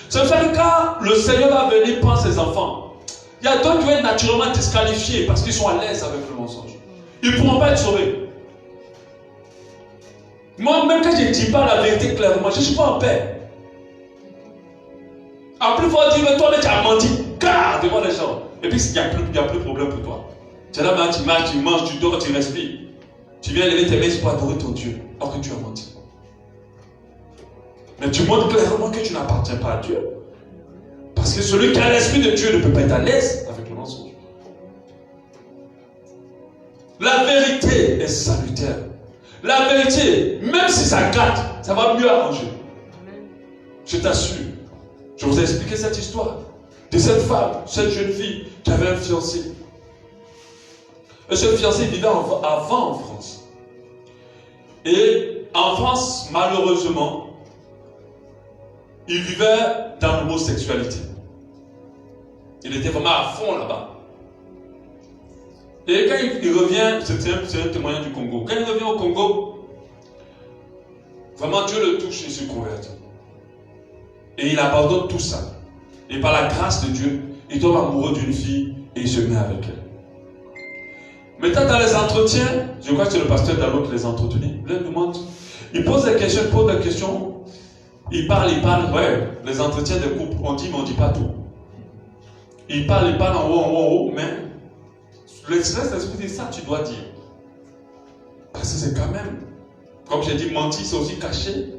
C'est fait que quand le Seigneur va venir prendre ses enfants, il y a d'autres qui vont être naturellement disqualifiés parce qu'ils sont à l'aise avec le mensonge. Ils ne pourront pas être sauvés. Moi, même quand je ne dis pas la vérité clairement, je ne suis pas en paix. En plus, il faut dire, mais toi, tu as menti. Car devant les gens. Et puis, il n'y a plus de problème pour toi. Tu es là, tu marches, tu manges, tu dors, tu respires. Tu viens lever tes mains pour adorer ton Dieu. Alors que tu as menti. Mais tu montres clairement que tu n'appartiens pas à Dieu. Parce que celui qui a l'esprit de Dieu ne peut pas être à l'aise avec le mensonge. La vérité est salutaire. La vérité, même si ça gâte, ça va mieux arranger. Je t'assure. Je vous ai expliqué cette histoire de cette femme, cette jeune fille qui avait un fiancé. Et ce fiancé vivait avant en France. Et en France, malheureusement, il vivait dans l'homosexualité. Il était vraiment à fond là-bas. Et quand il revient, c'est un témoignage du Congo. Quand il revient au Congo, vraiment Dieu le touche et se convertit. Et il abandonne tout ça. Et par la grâce de Dieu, il tombe amoureux d'une fille et il se met avec elle. Maintenant, dans les entretiens, je crois que c'est le pasteur Dallot qui les entretenait. Il pose des questions, il parle, ouais, les entretiens des couples, on dit, mais on ne dit pas tout. Il parle en haut, mais l'esprit dit ça, tu dois dire. Parce que c'est quand même, comme j'ai dit, mentir, c'est aussi cacher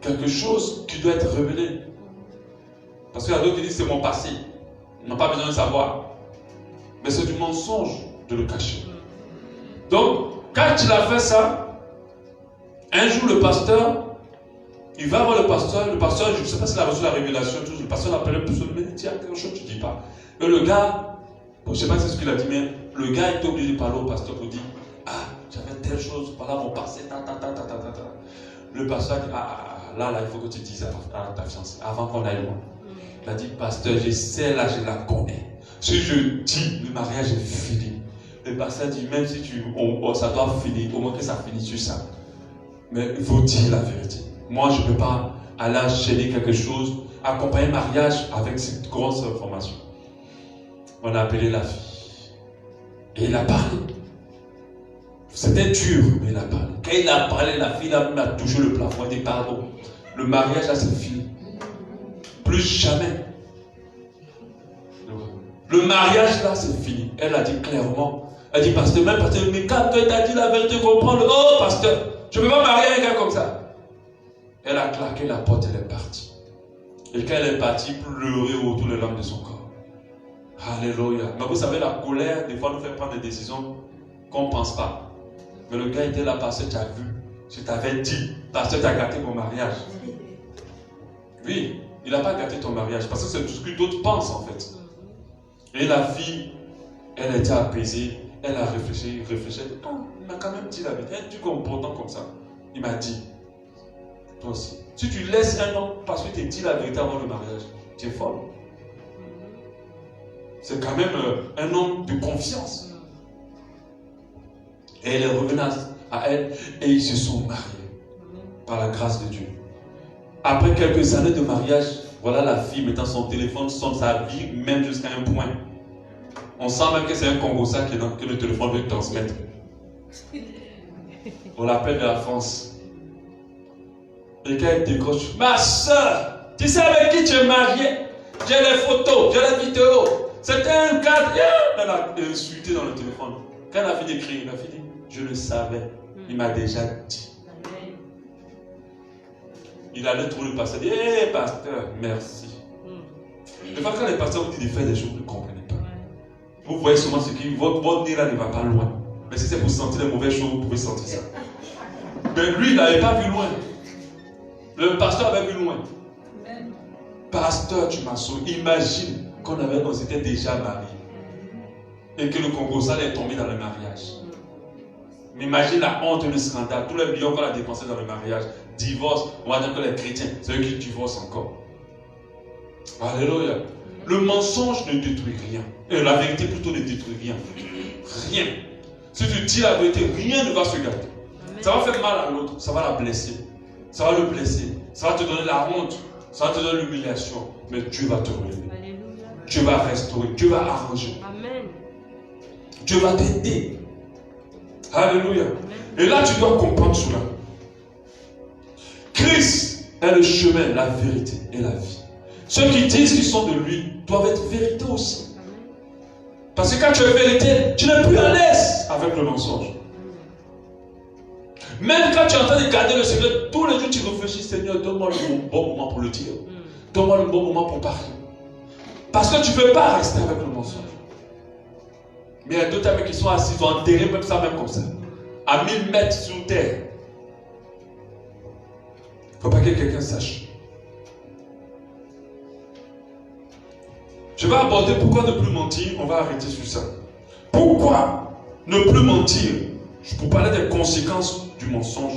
quelque chose qui doit être révélé. Parce qu'il y a d'autres qui disent c'est mon passé. Ils n'ont pas besoin de savoir. Mais c'est du mensonge de le cacher. Donc, quand il a fait ça, un jour le pasteur, il va voir le pasteur, je ne sais pas s'il a reçu la révélation, le pasteur l'appelle un peu, il me dit, tiens, quelque chose tu ne dis pas. Et le gars, bon, je ne sais pas si c'est ce qu'il a dit, mais le gars est obligé de parler au pasteur pour dire, ah, j'avais telle chose, voilà mon passé, Le pasteur dit, là, il faut que tu dises à ta fiancée, avant qu'on aille loin. Il a dit, pasteur, je sais, là, je la connais. Si je dis, le mariage est fini. Le pasteur dit, même si ça doit finir, au moins que ça finisse sur ça. Mais il faut dire la vérité. Moi, je ne peux pas aller enchaîner quelque chose, accompagner le mariage avec cette grosse information. On a appelé la fille. Et il a parlé. C'était dur, mais il a parlé. Quand il a parlé, la fille a touché le plafond. Elle dit, pardon, le mariage là, c'est fini. Plus jamais. Le mariage là, c'est fini. Elle a dit clairement. Elle dit, pasteur, mais quand tu as dit la vérité, comprendre. Oh, pasteur, je ne peux pas marier un gars comme ça. Elle a claqué la porte, elle est partie. Et quand elle est partie, pleurer autour des larmes de son corps. Alléluia. Mais vous savez, la colère, des fois, nous fait prendre des décisions qu'on ne pense pas. Mais le gars était là, pasteur, tu as vu. Je t'avais dit, pasteur, tu as gâté mon mariage. Oui, il n'a pas gâté ton mariage, parce que c'est tout ce que d'autres pensent, en fait. Et la fille, elle était apaisée, elle a réfléchi. Non, il m'a quand même dit la vérité. Tu comportant comme ça. Il m'a dit, toi aussi. Si tu laisses un homme parce que tu dis la vérité avant le mariage, tu es folle. C'est quand même un homme de confiance. Et elle est revenue à elle et ils se sont mariés par la grâce de Dieu. Après quelques années de mariage, voilà la fille mettant son téléphone sonne sa vie même jusqu'à un point. On sent même que c'est un Congossais que le téléphone veut transmettre. On l'appelle de la France. Et quand elle décroche, ma soeur, tu sais avec qui tu es marié? J'ai les photos, j'ai les vidéos. C'était un cadre. Elle a insulté dans le téléphone. Quand elle a fini d'écrire, elle a fini. Je le savais. Il m'a déjà dit. Il allait trouver le pasteur. Il dit, hé pasteur, merci. Des fois, quand les pasteurs vous disent de faire des choses, vous ne comprenez pas. Vous voyez souvent ce qui. Votre nez là ne va pas loin. Mais si c'est pour sentir les mauvaises choses, vous pouvez sentir ça. Mais lui, il n'avait pas vu loin. Le pasteur avait vu loin. Pasteur, tu m'as sauvé. Imagine qu'on s'était déjà mariés. Et que le Congossais est tombé dans le mariage. Mais imagine la honte et le scandale. Tous les millions qu'on a dépensés dans le mariage. Divorce. On va dire que les chrétiens, c'est eux qui divorcent encore. Alléluia. Le mensonge ne détruit rien. Et la vérité plutôt ne détruit rien. Rien. Si tu dis la vérité, rien ne va se gâter. Ça va faire mal à l'autre. Ça va la blesser. Ça va le blesser. Ça va te donner la honte. Ça va te donner l'humiliation. Mais Dieu va te relever. Dieu va restaurer. Dieu va arranger. Amen. Dieu va t'aider. Alléluia. Et là, tu dois comprendre cela. Christ est le chemin, la vérité et la vie. Ceux qui disent qu'ils sont de lui doivent être vérité aussi. Parce que quand tu es vérité, tu n'es plus à l'aise avec le mensonge. Même quand tu es en train de garder le secret, tous les jours tu réfléchis, Seigneur, donne-moi le bon moment pour le dire. Donne-moi le bon moment pour parler. Parce que tu ne veux pas rester avec le mensonge. Mais il y a d'autres amis qui sont assis, ils ont enterré même ça, même comme ça. À 1000 mètres sous terre. Il ne faut pas que quelqu'un sache. Je vais aborder pourquoi ne plus mentir. On va arrêter sur ça. Pourquoi ne plus mentir? Pour parler des conséquences du mensonge.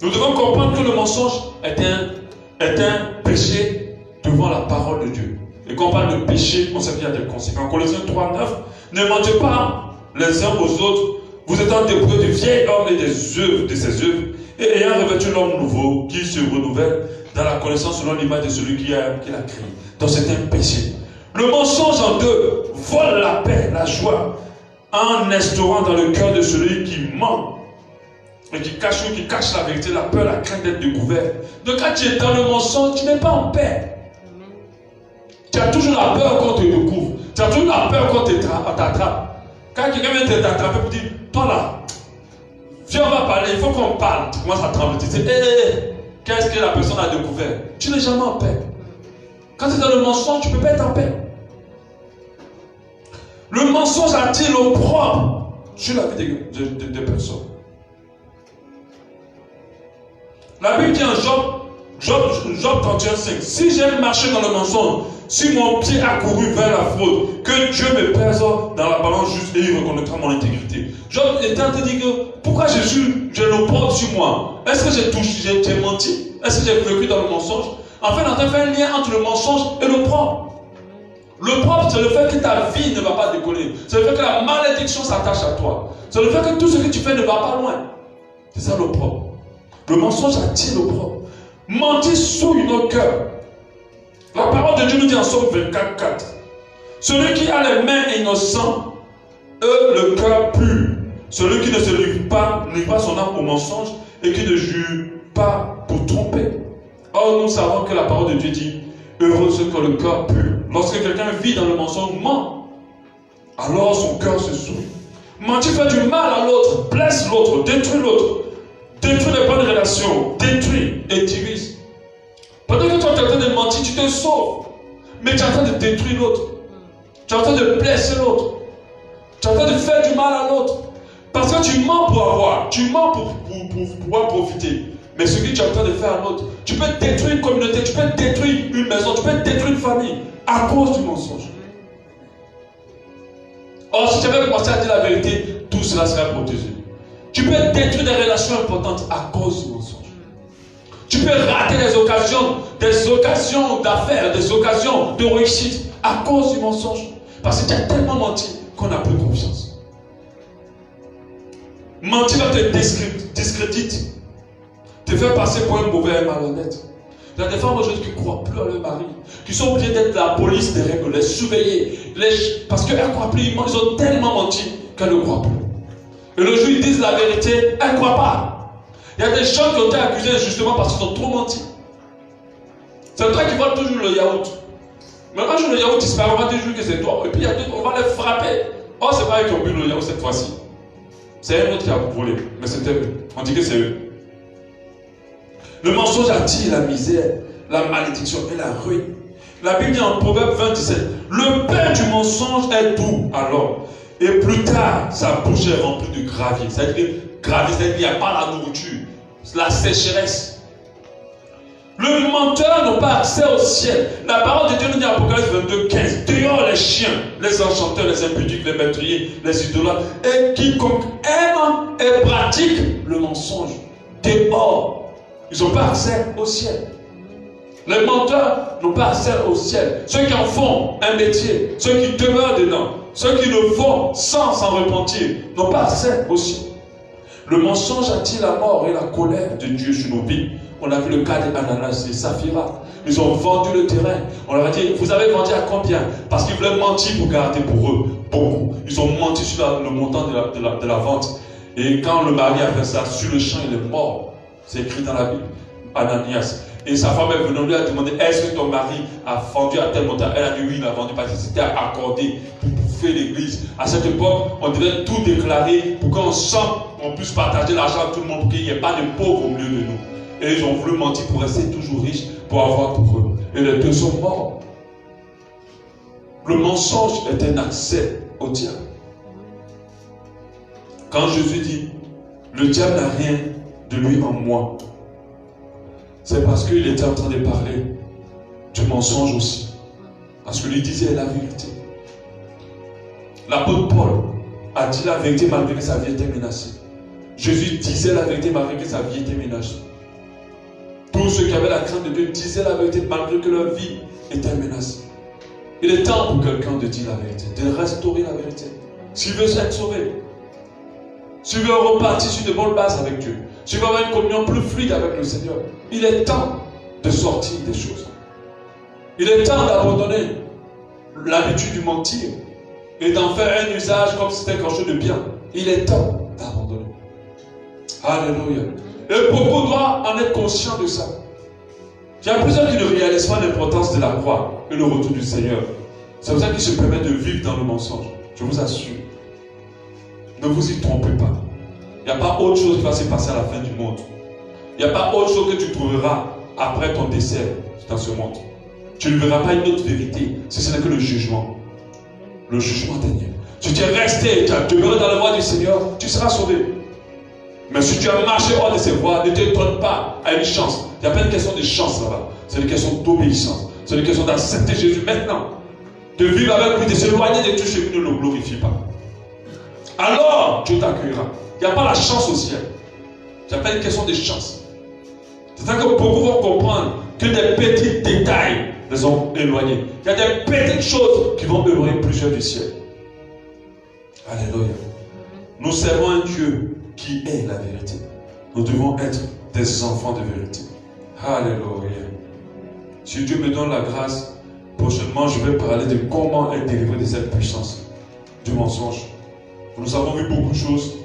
Nous devons comprendre que le mensonge est un péché devant la parole de Dieu. Et quand on parle de péché, on sait qu'il y a des conséquences. Colossiens 3, 9, ne mentez pas les uns aux autres. Vous êtes dépouillés du vieil homme et des œuvres, de ses œuvres, et ayant revêtu l'homme nouveau qui se renouvelle dans la connaissance selon l'image de celui qui l'a créé. Donc c'est un péché. Le mensonge en deux vole la paix, la joie, en instaurant dans le cœur de celui qui ment et qui cache la vérité, la peur, la crainte d'être découvert. Donc quand tu es dans le mensonge, tu n'es pas en paix. Tu as toujours la peur qu'on te découvre. Tu as toujours la peur qu'on t'attrape. Quand quelqu'un vient t'attraper pour dire, toi là, viens on va parler, il faut qu'on parle. Tu commences à trembler, tu dis, qu'est-ce que la personne a découvert? Tu n'es jamais en paix. Quand tu es dans le mensonge, tu ne peux pas être en paix. Le mensonge attire l'opprobre sur la vie des personnes. La Bible dit en Job 31,5, si j'ai marché dans le mensonge, si mon pied a couru vers la fraude, que Dieu me pèse dans la balance juste et il reconnaîtra mon intégrité. Job est en train de dire que pourquoi j'ai l'opprobre sur moi? Est-ce que j'ai menti? Est-ce que j'ai vécu dans le mensonge? En fait, on a fait un lien entre le mensonge et l'opprobre. L'opprobre, c'est le fait que ta vie ne va pas décoller. C'est le fait que la malédiction s'attache à toi. C'est le fait que tout ce que tu fais ne va pas loin. C'est ça l'opprobre. Le mensonge attire l'opprobre. Mentir souille nos cœurs. La parole de Dieu nous dit en Somme 24, 4. Celui qui a les mains innocentes, le cœur pur. Celui qui ne se livre pas son âme au mensonge et qui ne jure pas pour tromper. Or, nous savons que la parole de Dieu dit, heureux ceux qui ont le cœur pur. Lorsque quelqu'un vit dans le mensonge, ment, alors son cœur se souille. Mentir fait du mal à l'autre, blesse l'autre, détruit l'autre, détruit les bonnes relations, détruit et divise. Pendant que toi tu es en train de mentir, tu te sauves, mais tu es en train de détruire l'autre. Tu es en train de blesser l'autre. Tu es en train de faire du mal à l'autre. Parce que tu mens pour avoir, tu mens pour pouvoir profiter. Mais ce que tu es en train de faire à l'autre, tu peux détruire une communauté, tu peux détruire une maison, tu peux détruire une famille à cause du mensonge. Or, si tu avais commencé à dire la vérité, tout cela sera protégé. Tu peux détruire des relations importantes à cause du mensonge. Tu peux rater des occasions d'affaires, des occasions de réussite à cause du mensonge. Parce que tu as tellement menti qu'on n'a plus confiance. Mentir va te discréditer. Te faire passer pour un mauvais et malhonnête. Il y a des femmes aujourd'hui qui ne croient plus à leur mari, qui sont obligées d'être la police des règles, les surveiller, parce qu'elles ne croient plus, ils ont tellement menti qu'elles ne croient plus. Et le jour où ils disent la vérité, elles ne croient pas. Il y a des gens qui ont été accusés justement parce qu'ils ont trop menti. C'est toi qui vole toujours le yaourt. Mais un jour le yaourt disparaît, on va te dire que c'est toi. Et puis il y a d'autres, on va les frapper. Oh, c'est pas eux qui ont bu le yaourt cette fois-ci. C'est un autre qui a volé, mais c'était eux. On dit que c'est eux. Le mensonge attire la misère, la malédiction et la ruine. La Bible dit en Proverbe 27, le pain du mensonge est doux à l'homme. Et plus tard, sa bouche est remplie de gravier. C'est-à-dire que gravier, c'est-à-dire qu'il n'y a pas la nourriture, la sécheresse. Le menteur n'a pas accès au ciel. La parole de Dieu nous dit en Apocalypse 22, 15. Dehors les chiens, les enchanteurs, les impudiques, les meurtriers, les idolâtres, et quiconque aime et pratique le mensonge. Dehors. Ils n'ont pas accès au ciel. Les menteurs n'ont pas accès au ciel. Ceux qui en font un métier, ceux qui demeurent dedans, ceux qui le font sans s'en repentir, n'ont pas accès au ciel. Le mensonge attire la mort et la colère de Dieu sur nos vies. On a vu le cas d'Ananas et Saphira. Ils ont vendu le terrain. On leur a dit, vous avez vendu à combien? Parce qu'ils voulaient mentir pour garder pour eux beaucoup. Ils ont menti sur le montant de la vente. Et quand le mari a fait ça, sur le champ, il est mort. C'est écrit dans la Bible. Ananias. Et sa femme est venue lui a demandé, est-ce que ton mari a vendu à tel montant? Elle a dit oui, il a vendu parce que c'était accordé pour bouffer l'église. À cette époque, on devait tout déclarer pour qu'on sente qu'on puisse partager l'argent à tout le monde, pour qu'il n'y ait pas de pauvres au milieu de nous. Et ils ont voulu mentir pour rester toujours riches, pour avoir pour eux. Et les deux sont morts. Le mensonge est un accès au diable. Quand Jésus dit, le diable n'a rien de lui en moi, c'est parce qu'il était en train de parler du mensonge aussi. Parce que lui disait la vérité. L'apôtre Paul a dit la vérité malgré que sa vie était menacée. Jésus disait la vérité malgré que sa vie était menacée. Tous ceux qui avaient la crainte de Dieu disaient la vérité malgré que leur vie était menacée. Il est temps pour quelqu'un de dire la vérité, de restaurer la vérité. S'il veut être sauvé, s'il veut repartir sur de bonnes bases avec Dieu, s'il veut avoir une communion plus fluide avec le Seigneur, il est temps de sortir des choses. Il est temps d'abandonner l'habitude du mentir et d'en faire un usage comme si c'était quelque chose de bien. Il est temps d'abandonner. Alléluia. Et beaucoup doivent en être conscients de ça. Il y a plusieurs qui ne réalisent pas l'importance de la croix et le retour du Seigneur. C'est pour ça qu'ils se permettent de vivre dans le mensonge. Je vous assure. Ne vous y trompez pas. Il n'y a pas autre chose qui va se passer à la fin du monde. Il n'y a pas autre chose que tu trouveras après ton décès dans ce monde. Tu ne verras pas une autre vérité, si ce n'est que le jugement. Le jugement dernier. Si tu es resté et tu as demeuré dans la voie du Seigneur, tu seras sauvé. Mais si tu as marché hors de ces voies, ne t'étonne pas à une chance. Il n'y a pas une question de chance là-bas. C'est une question d'obéissance. C'est une question d'accepter Jésus maintenant. De vivre avec lui, de s'éloigner de tout ce qui ne le glorifie pas. Alors, Dieu t'accueillera. Il n'y a pas la chance au ciel. Il n'y a pas une question de chance. C'est ça que beaucoup vont comprendre que des petits détails les ont éloignés. Il y a des petites choses qui vont œuvrer plusieurs du ciel. Alléluia. Nous servons un Dieu qui est la vérité. Nous devons être des enfants de vérité. Alléluia. Si Dieu me donne la grâce, prochainement je vais parler de comment être délivré de cette puissance du mensonge. Nous avons vu beaucoup de choses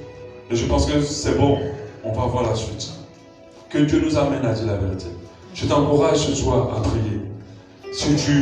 et je pense que c'est bon. On va voir la suite. Que Dieu nous amène à dire la vérité. Je t'encourage ce soir à prier. Si tu